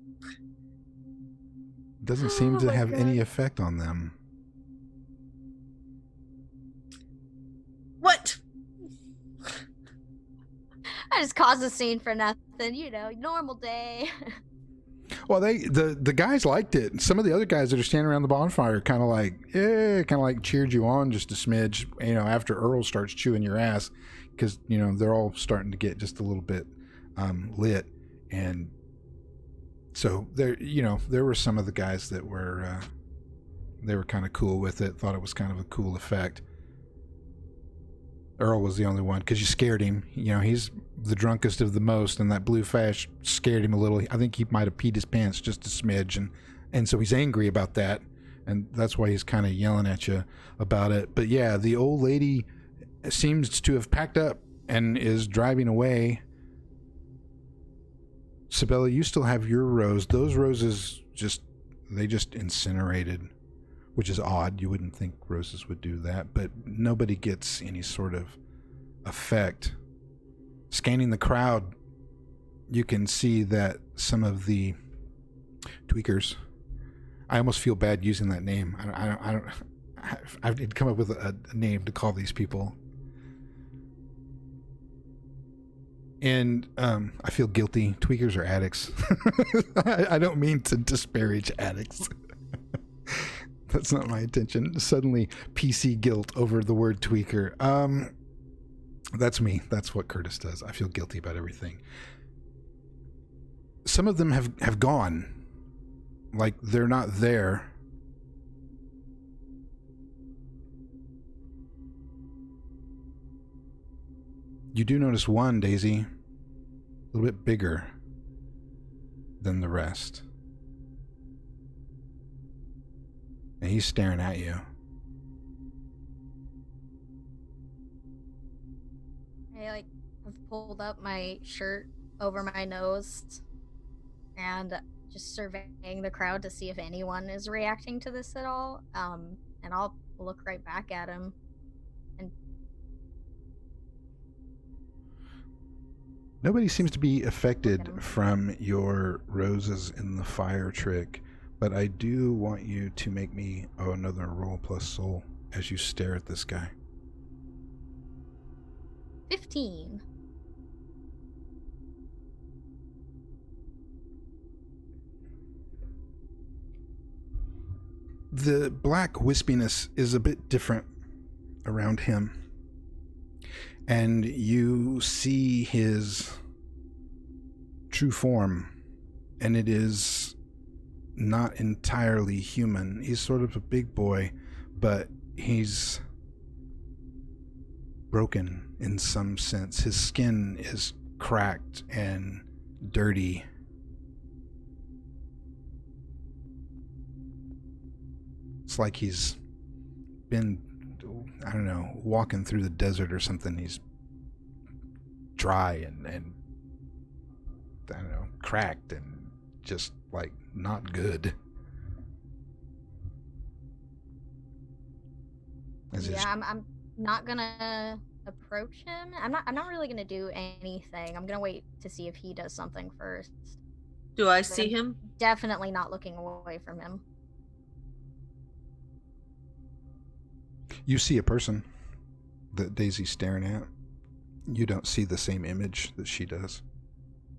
Doesn't seem Oh to my have any God. effect on them. What? I just caused a scene for nothing, normal day. Well, the guys liked it. Some of the other guys that are standing around the bonfire kind of like cheered you on just a smidge. After Earl starts chewing your ass, because they're all starting to get just a little bit lit, and so there were some of the guys that were they were kind of cool with it. Thought it was kind of a cool effect. Earl was the only one because you scared him. He's the drunkest of the most, and that blue flash scared him a little. I think he might have peed his pants just a smidge, and so he's angry about that, and that's why he's kind of yelling at you about it. But yeah, the old lady seems to have packed up and is driving away. Sabella, you still have your rose. Those roses just incinerated, which is odd. You wouldn't think roses would do that, but nobody gets any sort of effect. Scanning the crowd, you can see that some of the tweakers, I almost feel bad using that name. I did come up with a name to call these people. And I feel guilty. Tweakers are addicts. I don't mean to disparage addicts. That's not my intention. Suddenly, PC guilt over the word tweaker. That's me. That's what Curtis does. I feel guilty about everything. Some of them have gone. Like, they're not there. You do notice one, Daisy, a little bit bigger than the rest. And he's staring at you. I have pulled up my shirt over my nose and just surveying the crowd to see if anyone is reacting to this at all. And I'll look right back at him. And Nobody seems to be affected from your roses in the fire trick, but I do want you to make me another roll plus soul as you stare at this guy. 15. The black wispiness is a bit different around him. And you see his true form, and it is not entirely human. He's sort of a big boy, but he's broken in some sense. His skin is cracked and dirty. It's like he's been, I don't know, walking through the desert or something. He's dry and I don't know, cracked and just like not good. I'm not gonna approach him. I'm not really gonna do anything. I'm gonna wait to see if he does something first. Do I see him? Definitely not looking away from him. You see a person that Daisy's staring at. You don't see the same image that she does.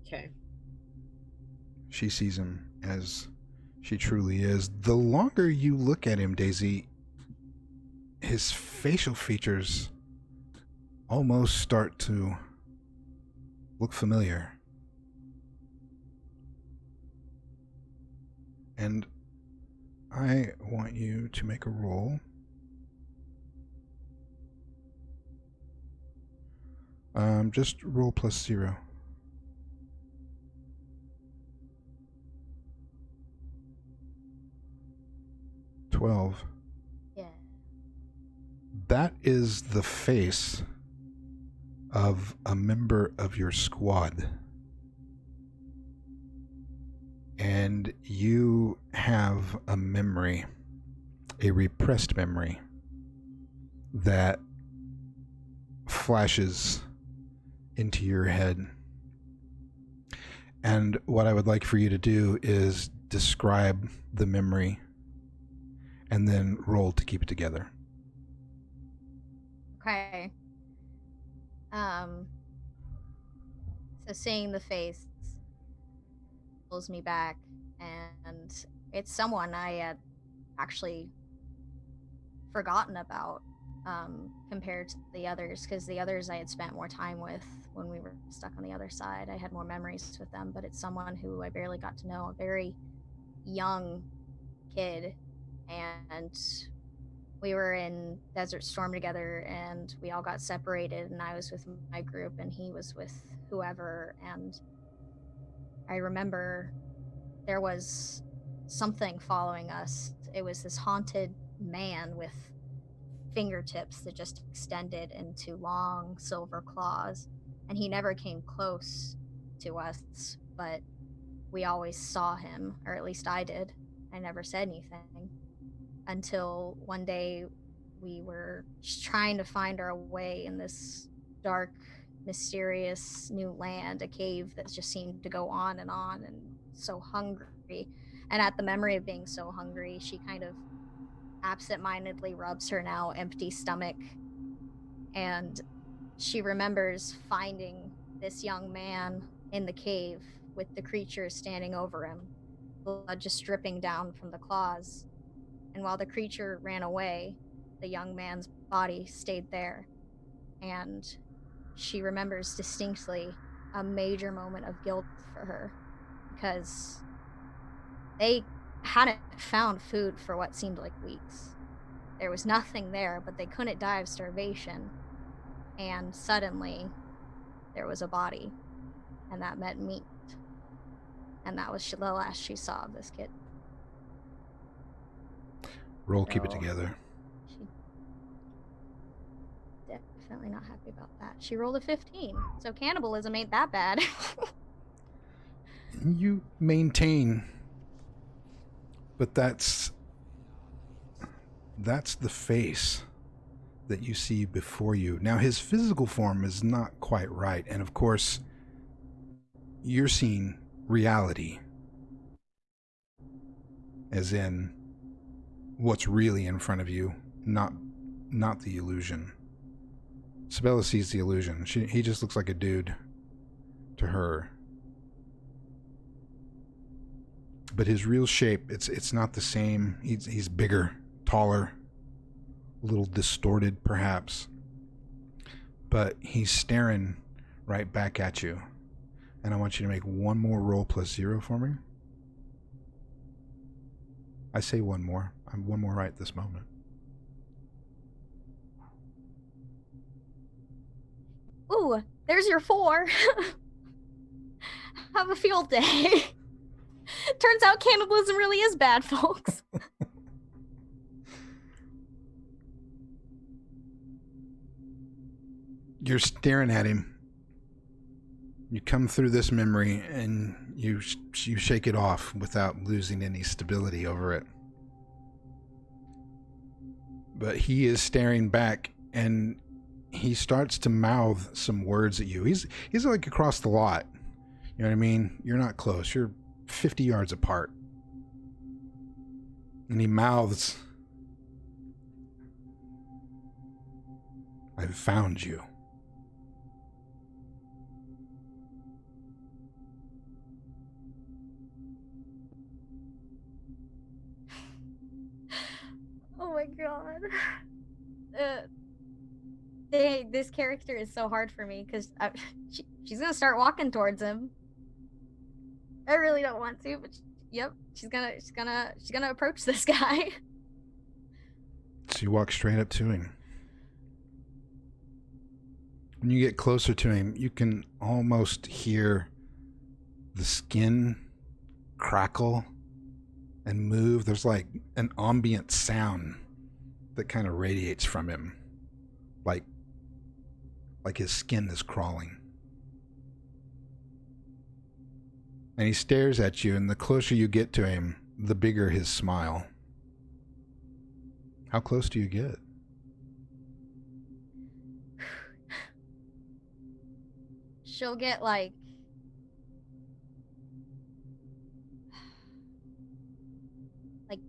Okay. She sees him as she truly is. The longer you look at him, Daisy, his facial features almost start to look familiar. And I want you to make a roll Just roll +0. $12. Yeah. That is the face of a member of your squad. And you have a memory, a repressed memory, that flashes into your head. And what I would like for you to do is describe the memory and then roll to keep it together. Okay. So seeing the face pulls me back, and it's someone I had actually forgotten about, compared to the others, because the others I had spent more time with when we were stuck on the other side. I had more memories with them, but it's someone who I barely got to know, a very young kid, and we were in Desert Storm together, and we all got separated, and I was with my group and he was with whoever. And I remember there was something following us. It was this haunted man with fingertips that just extended into long silver claws, and he never came close to us, but we always saw him, or at least I did. I never said anything until one day we were just trying to find our way in this dark, mysterious new land, a cave that just seemed to go on, and so hungry. And at the memory of being so hungry, she kind of absentmindedly rubs her now empty stomach, and she remembers finding this young man in the cave with the creature standing over him, blood just dripping down from the claws. And while the creature ran away, the young man's body stayed there. And she remembers distinctly a major moment of guilt for her, because they hadn't found food for what seemed like weeks. There was nothing there, but they couldn't die of starvation. And suddenly, there was a body, and that meant meat. And that was the last she saw of this kid. Roll, keep it So, together. She definitely not happy about that. She rolled a 15, so cannibalism ain't that bad. You maintain, but that's the face that you see before you. Now, his physical form is not quite right, and of course, you're seeing reality, as in what's really in front of you, not the illusion. Sabella sees the illusion. He just looks like a dude to her. But his real shape, it's not the same. He's bigger, taller, a little distorted perhaps. But he's staring right back at you. And I want you to make one more roll +0 for me. I say one more. I'm one more right this moment. Ooh, there's your 4. Have a field day. Turns out cannibalism really is bad, folks. You're staring at him. You come through this memory and you shake it off without losing any stability over it. But he is staring back, and he starts to mouth some words at you. He's like across the lot. You know what I mean? You're not close. You're 50 yards apart. And he mouths, "I've found you." Oh my god. This character is so hard for me, because she's gonna start walking towards him. I really don't want to, but yep, she's gonna approach this guy. So you walk straight up to him. When you get closer to him, you can almost hear the skin crackle and move. There's like an ambient sound that kind of radiates from him, like his skin is crawling. And he stares at you, and the closer you get to him, the bigger his smile. How close do you get? She'll get like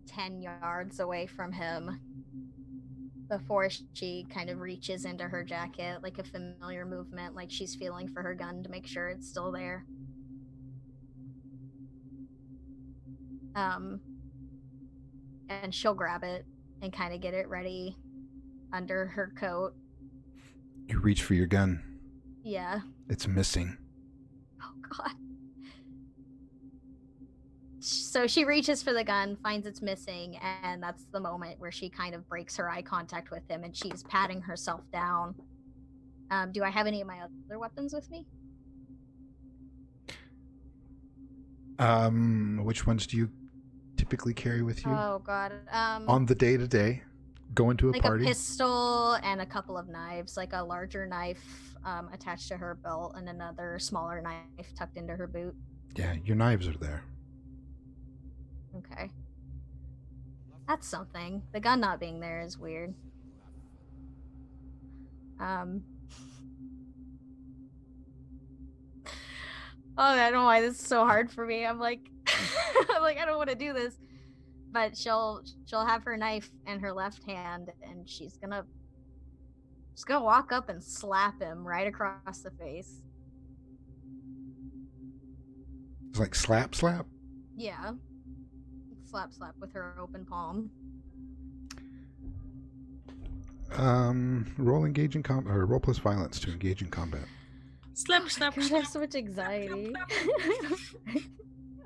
10 yards away from him before she kind of reaches into her jacket, like a familiar movement, like she's feeling for her gun to make sure it's still there. And she'll grab it and kind of get it ready under her coat. You reach for your gun. Yeah. It's missing. Oh, God. So she reaches for the gun, finds it's missing, and that's the moment where she kind of breaks her eye contact with him, and she's patting herself down. Do I have any of my other weapons with me? Which ones do you typically carry with you? Oh, God. On the day-to-day? Go into a like party? a pistol and a couple of knives, like a larger knife attached to her belt and another smaller knife tucked into her boot. Yeah, your knives are there. Okay. That's something. The gun not being there is weird. Oh, I don't know why this is so hard for me. I'm like, I don't want to do this. But she'll have her knife in her left hand, and she's gonna walk up and slap him right across the face. It's like slap, slap? Yeah. Slap, slap with her open palm. Roll engage in combat, or roll plus violence to engage in combat. Slap, slap, God, I slap. have so much anxiety.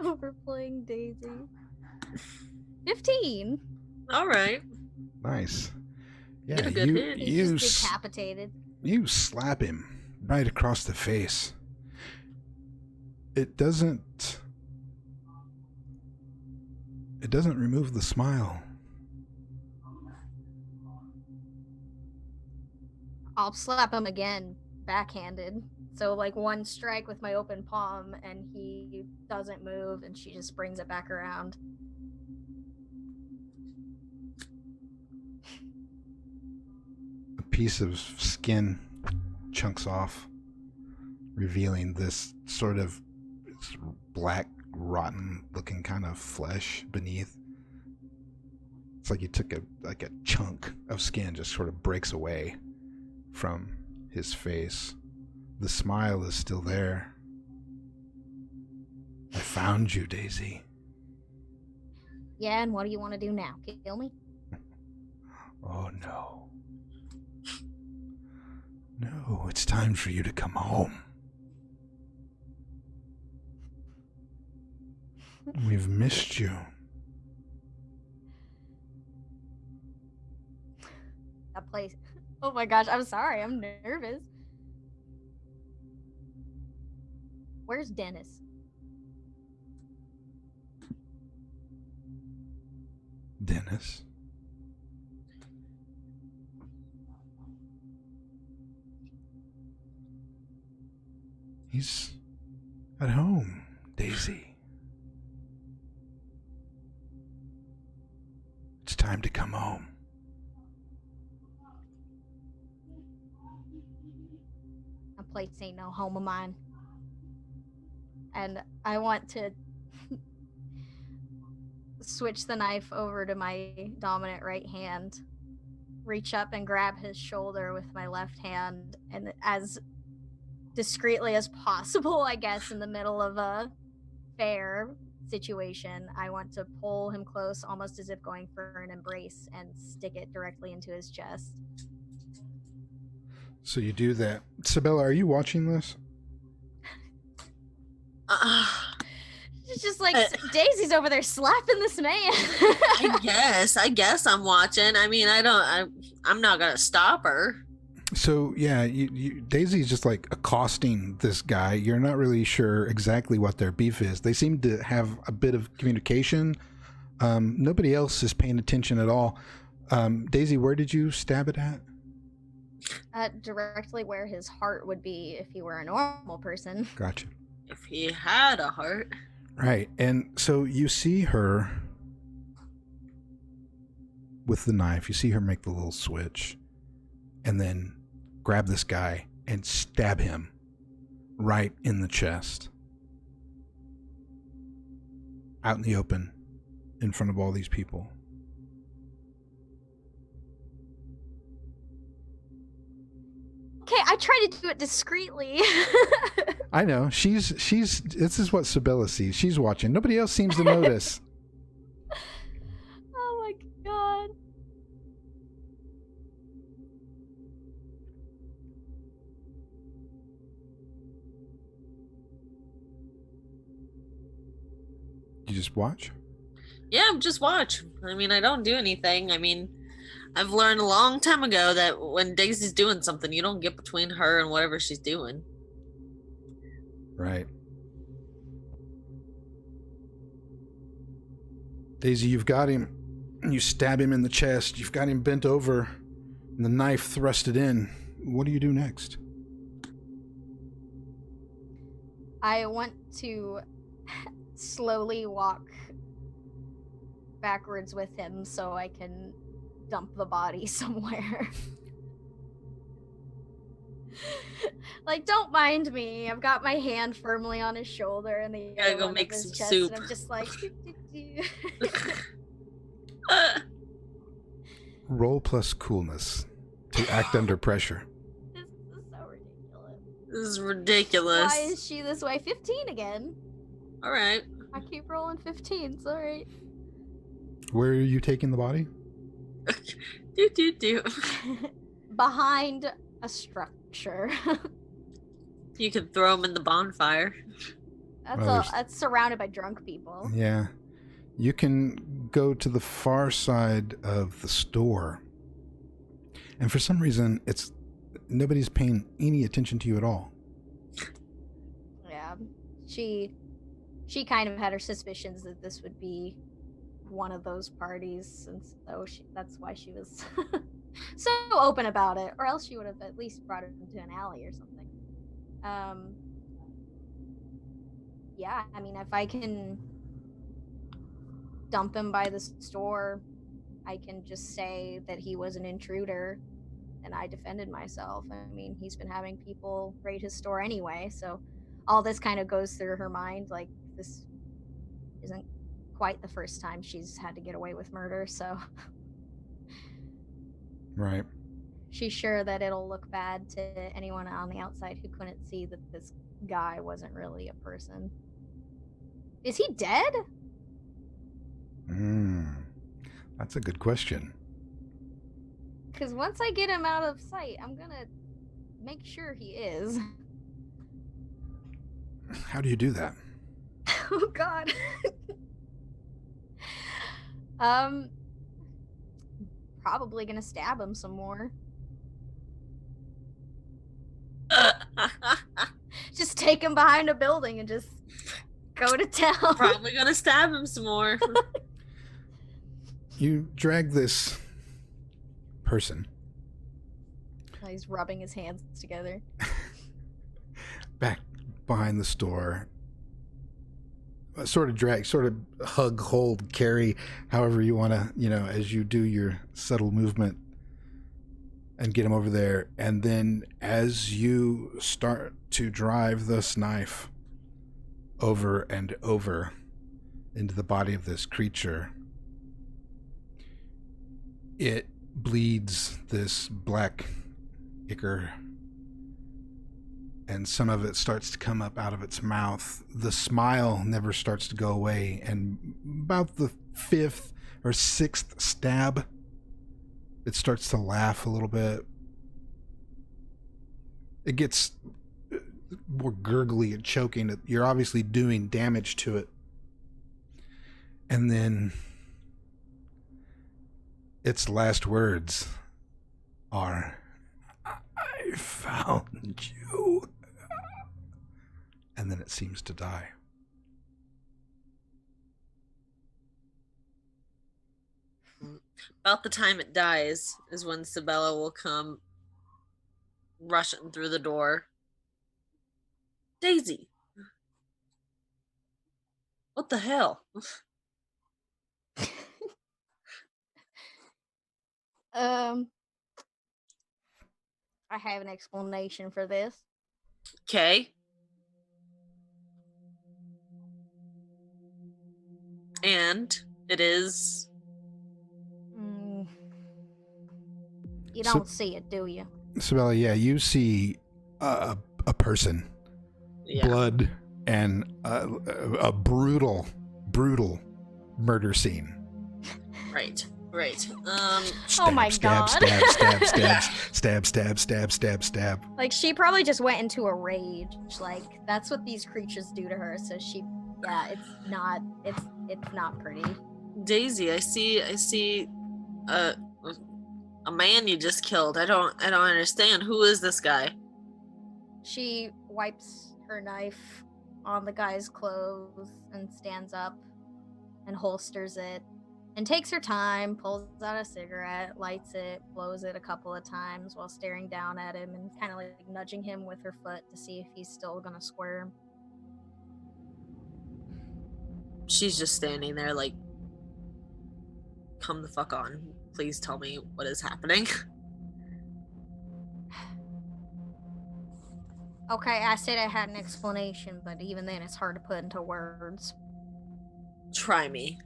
Over playing Daisy. 15. All right. Nice. Yeah, Get a good hit. He's just decapitated. You slap him right across the face. It doesn't remove the smile. I'll slap him again, backhanded. So like one strike with my open palm, and he doesn't move, and she just brings it back around. A piece of skin chunks off, revealing this sort of black, rotten looking kind of flesh beneath. It's like you took a chunk of skin, just sort of breaks away from his face. The smile is still there. I found you, Daisy. Yeah, and what do you want to do now? Kill me? Oh no. No, it's time for you to come home. We've missed you. That place. Oh my gosh, I'm sorry. I'm nervous. Where's Dennis? Dennis? He's at home, Daisy. It's time to come home. That place ain't no home of mine. And I want to switch the knife over to my dominant right hand, reach up and grab his shoulder with my left hand, and as discreetly as possible, I guess, in the middle of a fair situation, I want to pull him close, almost as if going for an embrace, and stick it directly into his chest. So you do that. Sabella, are you watching this? It's just like Daisy's over there slapping this man. I guess I'm watching. I mean, I'm not gonna stop her. So yeah, Daisy's just like accosting this guy. You're not really sure exactly what their beef is. They seem to have a bit of communication. Nobody else is paying attention at all. Daisy, where did you stab it at? Directly where his heart would be if he were a normal person. Gotcha. If he had a heart. Right, and so you see her with the knife. You see her make the little switch, and then grab this guy and stab him right in the chest. Out in the open, in front of all these people. Okay, I try to do it discreetly. I know. She's this is what Sibella sees. She's watching. Nobody else seems to notice. Oh my god. You just watch? Yeah, just watch. I mean, I don't do anything. I mean, I've learned a long time ago that when Daisy's doing something, you don't get between her and whatever she's doing. Right. Daisy, you've got him. You stab him in the chest. You've got him bent over, and the knife thrusted in. What do you do next? I want to slowly walk backwards with him so I can dump the body somewhere. Like, don't mind me. I've got my hand firmly on his shoulder and the Gotta other go one make of his some chest, soup. and I'm just like, Roll plus coolness to act under pressure. this is so ridiculous. This is ridiculous. Why is she this way? 15 again. All right. I keep rolling 15s. All right. Where are you taking the body? Do. Behind a structure. You can throw him in the bonfire. That's surrounded by drunk people. Yeah. You can go to the far side of the store. And for some reason, nobody's paying any attention to you at all. Yeah. She kind of had her suspicions that this would be one of those parties, and so that's why she was so open about it, or else she would have at least brought it into an alley or something. Yeah, I mean, if I can dump him by the store, I can just say that he was an intruder and I defended myself. I mean, he's been having people raid his store anyway, so all this kind of goes through her mind, like, this isn't quite the first time she's had to get away with murder, so Right. she's sure that it'll look bad to anyone on the outside who couldn't see that this guy wasn't really a person. Is he dead? That's a good question. Because once I get him out of sight, I'm gonna make sure he is. How do you do that? Oh god. Probably gonna stab him some more. Just take him behind a building and just go to town. Probably gonna stab him some more. You drag this person He's rubbing his hands together. back behind the store. Sort of hug, hold, carry, however you want to, as you do your subtle movement and get him over there. And then as you start to drive this knife over and over into the body of this creature, it bleeds this black ichor, and some of it starts to come up out of its mouth. The smile never starts to go away, and about the 5th or 6th stab, it starts to laugh a little bit. It gets more gurgly and choking. You're obviously doing damage to it. And then its last words are, found you. And then it seems to die. About the time it dies is when Sabella will come rushing through the door. Daisy! What the hell? I have an explanation for this. Okay. And it is... You So- don't see it, do you? Sabella, yeah, you see a person, Yeah. blood, and a brutal murder scene. Right. Oh my God. Stab. Like, she probably just went into a rage. Like, that's what these creatures do to her. So it's not pretty. Daisy, I see a man you just killed. I don't understand. Who is this guy? She wipes her knife on the guy's clothes and stands up and holsters it and takes her time, pulls out a cigarette, lights it, blows it a couple of times while staring down at him and kind of like nudging him with her foot to see if he's still gonna squirm. She's just standing there like, come the fuck on. Please tell me what is happening. Okay, I said I had an explanation, but even then it's hard to put into words. Try me.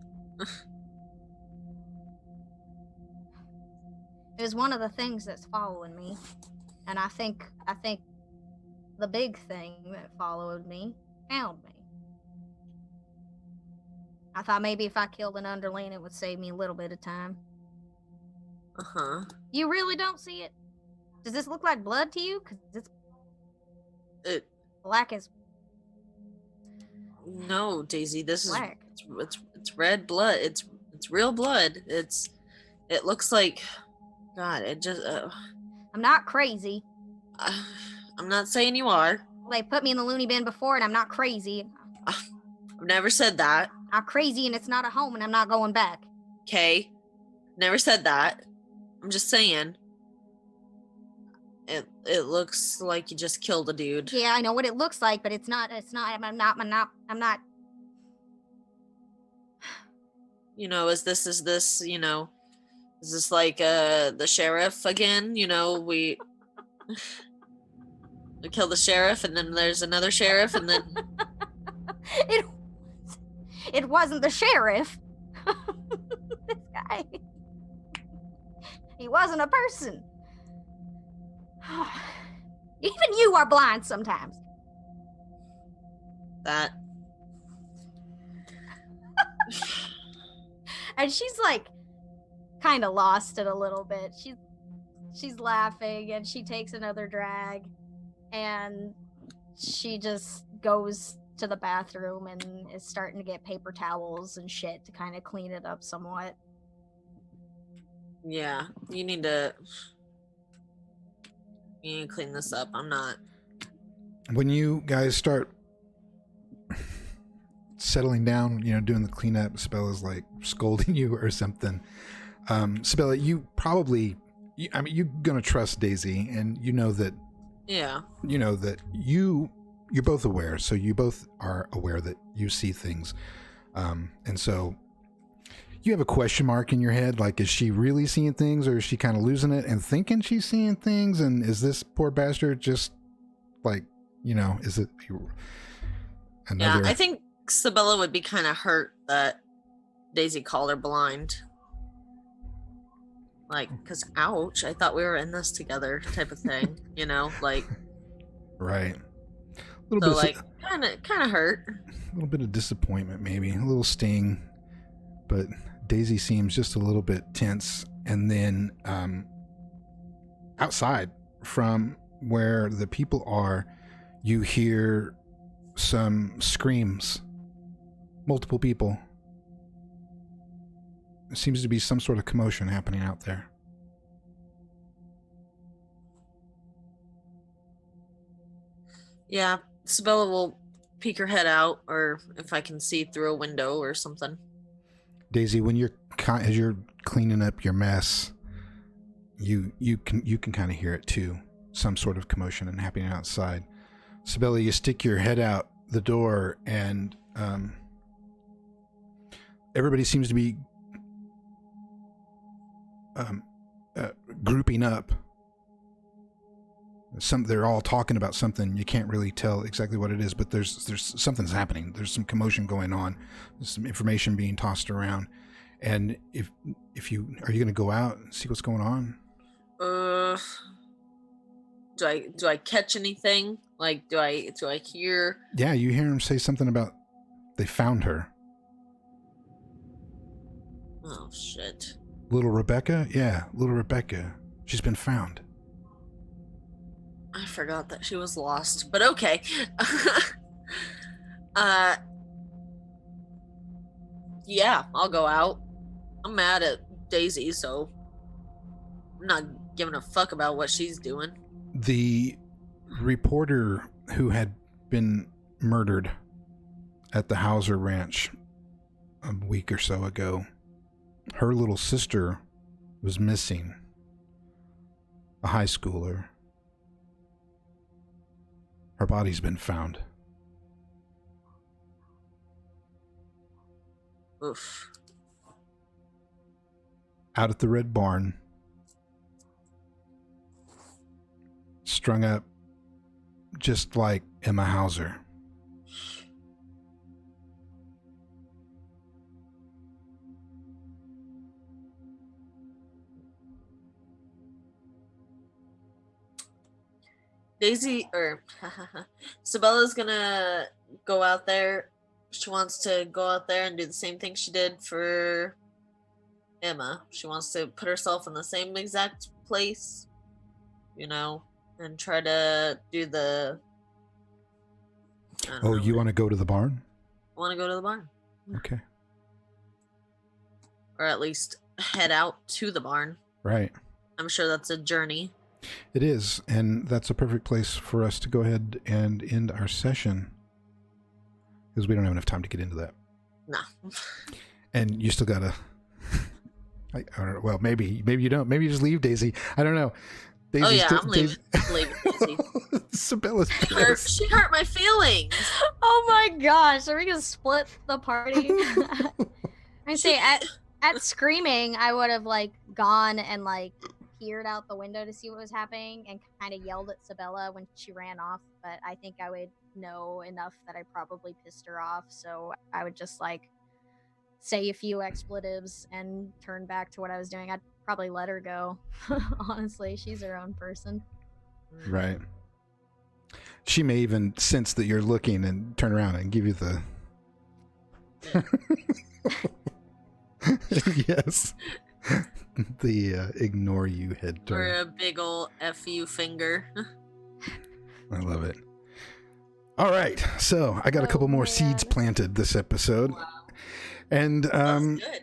It was one of the things that's following me. And I think the big thing that followed me found me. I thought maybe if I killed an underling, it would save me a little bit of time. Uh-huh. You really don't see it? Does this look like blood to you? Because it's black as No, Daisy, this black. it's red blood. It's real blood. It looks like God, it just I'm not crazy. I'm not saying you are. They put me in the loony bin before, and I'm not crazy. I've never said that. I'm crazy, and it's not a home, and I'm not going back. Okay? Never said that. I'm just saying. It looks like you just killed a dude. Yeah, I know what it looks like, but it's not. I'm not. You know, is this, you know, is this like the sheriff again? You know, we kill the sheriff and then there's another sheriff and then It wasn't the sheriff. This guy. He wasn't a person. Even you are blind sometimes. that And she's like kind of lost it a little bit. She's laughing and she takes another drag and she just goes to the bathroom and is starting to get paper towels and shit to kind of clean it up somewhat. yeah, you need to clean this up. I'm not. When you guys start settling down, you know, doing the cleanup, Sabella's like scolding you or something. Sabella, you probably, I mean, you're gonna trust Daisy, and you know that Yeah. You're both aware, so you both are aware that you see things, and so you have a question mark in your head, like, is she really seeing things, or is she kind of losing it and thinking she's seeing things, and is this poor bastard just like, you know, is it another? Yeah, I think Sabella would be kind of hurt that Daisy called her blind. Like, because ouch, I thought we were in this together type of thing, you know? Like, Right. A so little bit, like, kind of hurt. a little bit of disappointment, maybe a little sting, but Daisy seems just a little bit tense. And then outside from where the people are, you hear some screams. Multiple people. There seems to be some sort of commotion happening out there. Yeah, Sabella will peek her head out, or if I can see through a window or something. Daisy, when as you're cleaning up your mess, you can kind of hear it too. Some sort of commotion and happening outside. Sabella, you stick your head out the door, and everybody seems to be grouping up. They're all talking about something. You can't really tell exactly what it is, but there's something's happening. There's some commotion going on. There's some information being tossed around. And if you are you going to go out and see what's going on? Do I catch anything? Like, do I hear? Yeah, you hear him say something about they found her. Oh shit! Little Rebecca? Yeah, little Rebecca. She's been found. I forgot that she was lost, but okay. Yeah, I'll go out. I'm mad at Daisy, so I'm not giving a fuck about what she's doing. The reporter who had been murdered at the Hauser Ranch a week or so ago, her little sister was missing. A high schooler. Her body's been found. Oof. Out at the Red Barn. Strung up just like Emma Hauser. Daisy, or Sabella's gonna go out there. She wants to go out there and do the same thing she did for Emma. She wants to put herself in the same exact place, and try to do the... Oh, you want to go to the barn? I want to go to the barn. Okay. Or at least head out to the barn. Right. I'm sure that's a journey. It is, and that's a perfect place for us to go ahead and end our session. Because we don't have enough time to get into that. No. And you still gotta... I don't know. Well, maybe you don't. Maybe you just leave Daisy. I don't know. Daisy's oh yeah, I'm leaving. I'm leaving Daisy. Sabella's pissed. She hurt my feelings. Oh my gosh, are we gonna split the party? I say at screaming, I would have gone and peered out the window to see what was happening and kind of yelled at Sabella when she ran off, but I think I would know enough that I probably pissed her off, so I would just say a few expletives and turn back to what I was doing. I'd probably let her go. Honestly, she's her own person. Right. She may even sense that you're looking and turn around and give you the... Yes. The ignore you head turn. Or a big ol' F you finger. I love it. All right. So I got a couple more seeds planted this episode. Wow. And That's good.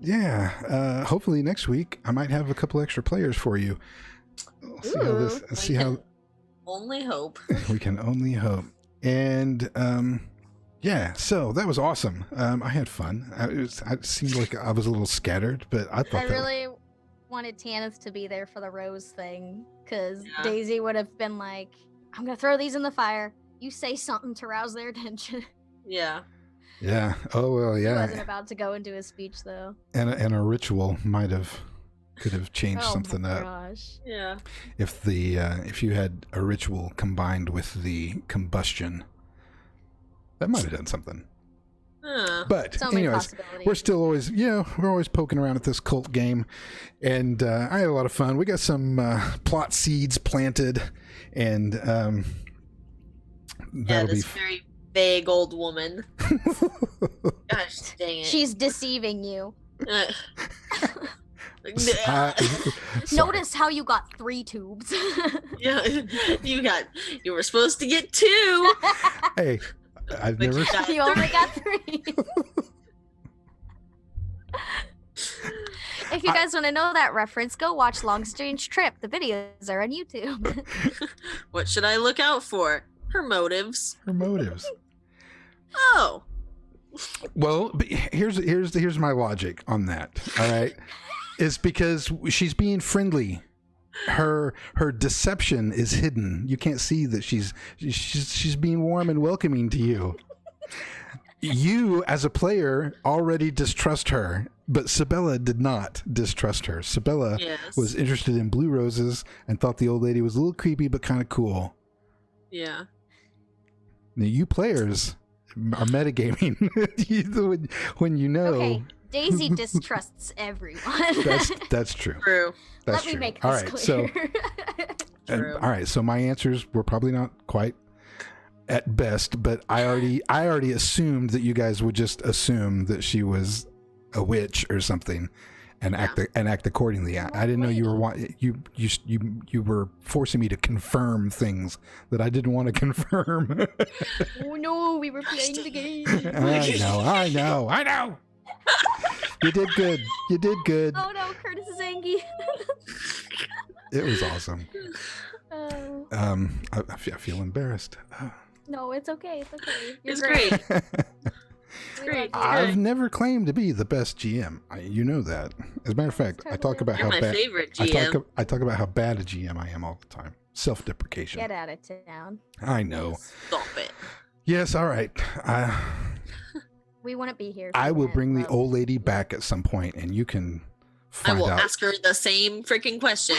yeah, hopefully next week I might have a couple extra players for you. We'll see how this. We See can how only hope. we can only hope. And yeah, so that was awesome. I had fun. I seemed like I was a little scattered, but I thought I really wanted Tanith to be there for the rose thing, because Yeah. Daisy would have been like, I'm gonna throw these in the fire. You say something to rouse their attention. Yeah. Yeah. Oh well. He wasn't Yeah. about to go into his speech though. And a ritual could have changed Oh something my up. gosh. Yeah. If you had a ritual combined with the combustion, that might have done something. But It's only a anyways, possibility. we're still always, we're always poking around at this cult game, and I had a lot of fun. We got some plot seeds planted, and Yeah, that'll this be. very vague old woman. Gosh dang it. She's deceiving you. Sorry. Notice how you got 3 tubes. Yeah, you were supposed to get 2. Hey, I've But never. you got You only 3. got 3. If you guys want to know that reference, go watch Long Strange Trip. The videos are on YouTube. What should I look out for? Her motives. Her motives. Oh. Well, but here's my logic on that. All right, is because she's being friendly. Her deception is hidden. You can't see that she's being warm and welcoming to you. You, as a player, already distrust her, but Sabella did not distrust her. Sabella was interested in blue roses and thought the old lady was a little creepy, but kind of cool. Yeah. Now, you players are metagaming when you know. Okay, Daisy distrusts everyone. That's true. True. That's Let me true. make All this right, clear. True. all right. So my answers were probably not quite at best, but I already assumed that you guys would just assume that she was a witch or something, and act accordingly. I didn't know you were you were forcing me to confirm things that I didn't want to confirm. Oh no, we were playing the game. I know. You did good. Oh no, Curtis is angry. It was awesome. Oh. I feel embarrassed. No, it's okay. It's okay. You're It's great. We Great. love you. I've never claimed to be the best GM. You know that. As a matter of fact, I talk about You're how my bad. favorite GM. I talk about how bad a GM I am all the time. Self-deprecation. Get out of town. I know. Stop it. Yes. All right. We wouldn't be here. I will Matt, bring the but- old lady back at some point, and you can I find will out. ask her the same freaking question.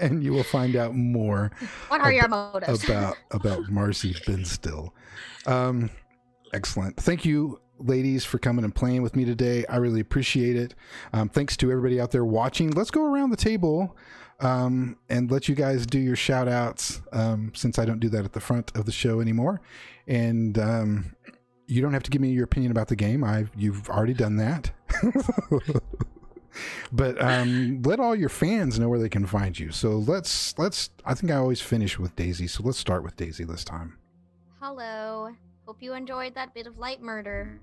And you will find out more What are your motives? about Marcy Benstill. Excellent. Thank you, ladies, for coming and playing with me today. I really appreciate it. Thanks to everybody out there watching. Let's go around the table and let you guys do your shout outs, since I don't do that at the front of the show anymore. And you don't have to give me your opinion about the game. You've already done that. But let all your fans know where they can find you. So let's I think I always finish with Daisy, so let's start with Daisy this time. Hello. Hope you enjoyed that bit of light murder.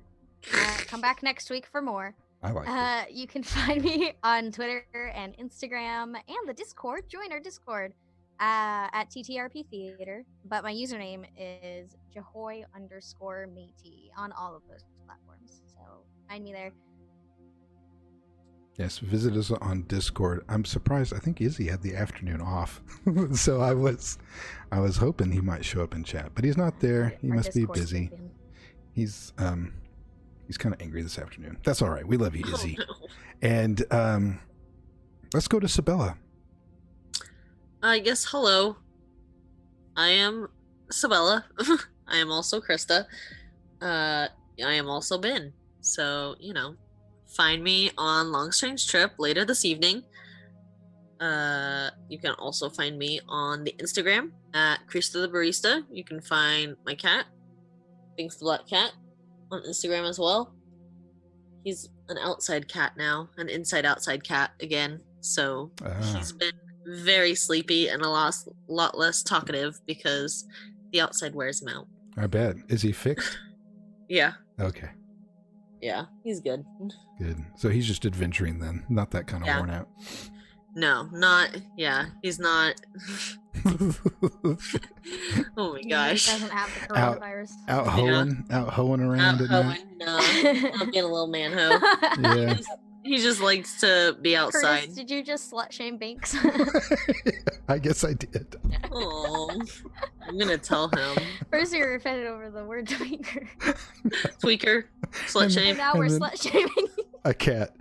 Come back next week for more. I like it. You can find me on Twitter and Instagram and the Discord. Join our Discord at TTRP Theater. But my username is Jahoy_Matey on all of those platforms. So find me there. Yes, visit us on Discord. I'm surprised. I think Izzy had the afternoon off, so I was hoping he might show up in chat, but he's not there. He Our must be Discord's busy. sleeping. He's kind of angry this afternoon. That's all right. We love you, Izzy. Oh, no. And let's go to Sabella. Yes, hello. I am Sabella. I am also Krista. I am also Ben. So, find me on Long Strange Trip later this evening. You can also find me on the Instagram at Krista the Barista. You can find my cat, Binks the Black Cat, on Instagram as well. He's an outside cat now, an inside-outside cat again. So he's been very sleepy and a lot less talkative because the outside wears him out. I bet. Is he fixed? Yeah. Okay. Yeah, he's good. Good. So he's just adventuring then, not that kind of Yeah. worn out. No, not. Yeah, he's not. Oh my He gosh. doesn't have the Out- coronavirus. out hoeing around at night. No, not being a little man hoe. Yeah. He just likes to be outside. Curtis, did you just slut shame Binks? I guess I did. Oh, I'm gonna tell him. First you were offended over the word tweaker. Tweaker, slut And- shame. Now we're And then- slut shaming. A cat.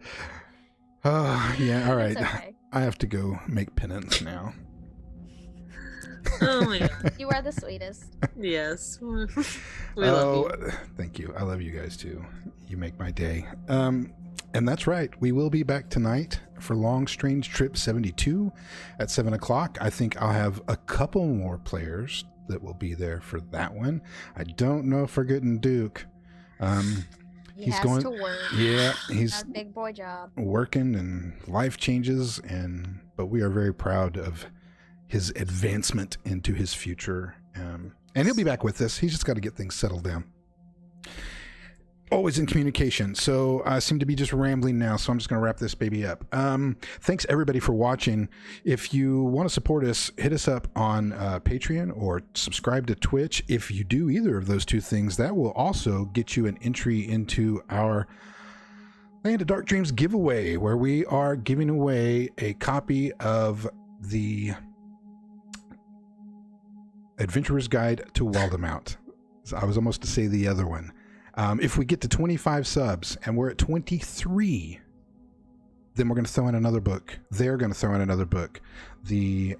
Oh, yeah. All right. It's okay. I have to go make penance now. Oh my god. You are the sweetest. Yes. We love you. Thank you. I love you guys too. You make my day. And that's right. We will be back tonight for Long Strange Trip 72 at 7 o'clock. I think I'll have a couple more players that will be there for that one. I don't know if we're getting Duke. He He's has going. to work. Yeah, he's That's a big boy job. working and life changes, but we are very proud of his advancement into his future. And he'll be back with us. He's just got to get things settled down. always in communication. So I seem to be just rambling now, so I'm just going to wrap this baby up. Thanks everybody for watching. If you want to support us, hit us up on Patreon or subscribe to Twitch. If you do either of those two things, that will also get you an entry into our Land of Dark Dreams giveaway, where we are giving away a copy of the Adventurer's Guide to Waldemount. So I was almost to say the other one. If we get to 25 subs and we're at 23, then we're going to throw in another book. They're going to throw in another book, the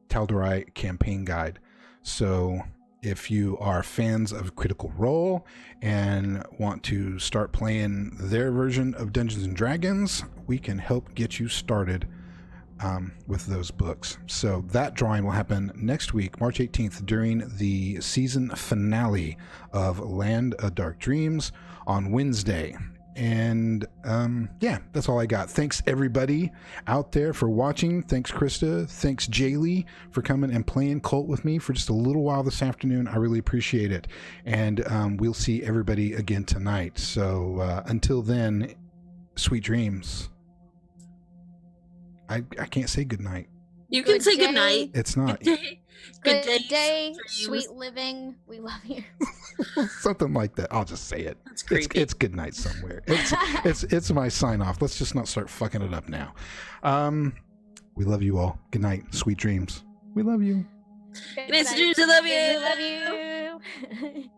Tal'Dorei Campaign Guide. So if you are fans of Critical Role and want to start playing their version of Dungeons and Dragons, we can help get you started with those books. So that drawing will happen next week, March 18th, during the season finale of Land of Dark Dreams on Wednesday. And yeah, that's all I got. Thanks everybody out there for watching. Thanks Krista. Thanks Jaylee for coming and playing KULT with me for just a little while this afternoon. I really appreciate it. And we'll see everybody again tonight. So until then, sweet dreams. I can't say good night. You can Good say day. good night. It's not. Good day. Good day. day, dreams. sweet living. We love you. Something like that. I'll just say it. That's creepy. It's good night somewhere. It's my sign off. Let's just not start fucking it up now. We love you all. Good night. Sweet dreams. We love you. Good night, dreams. I love you. We love you.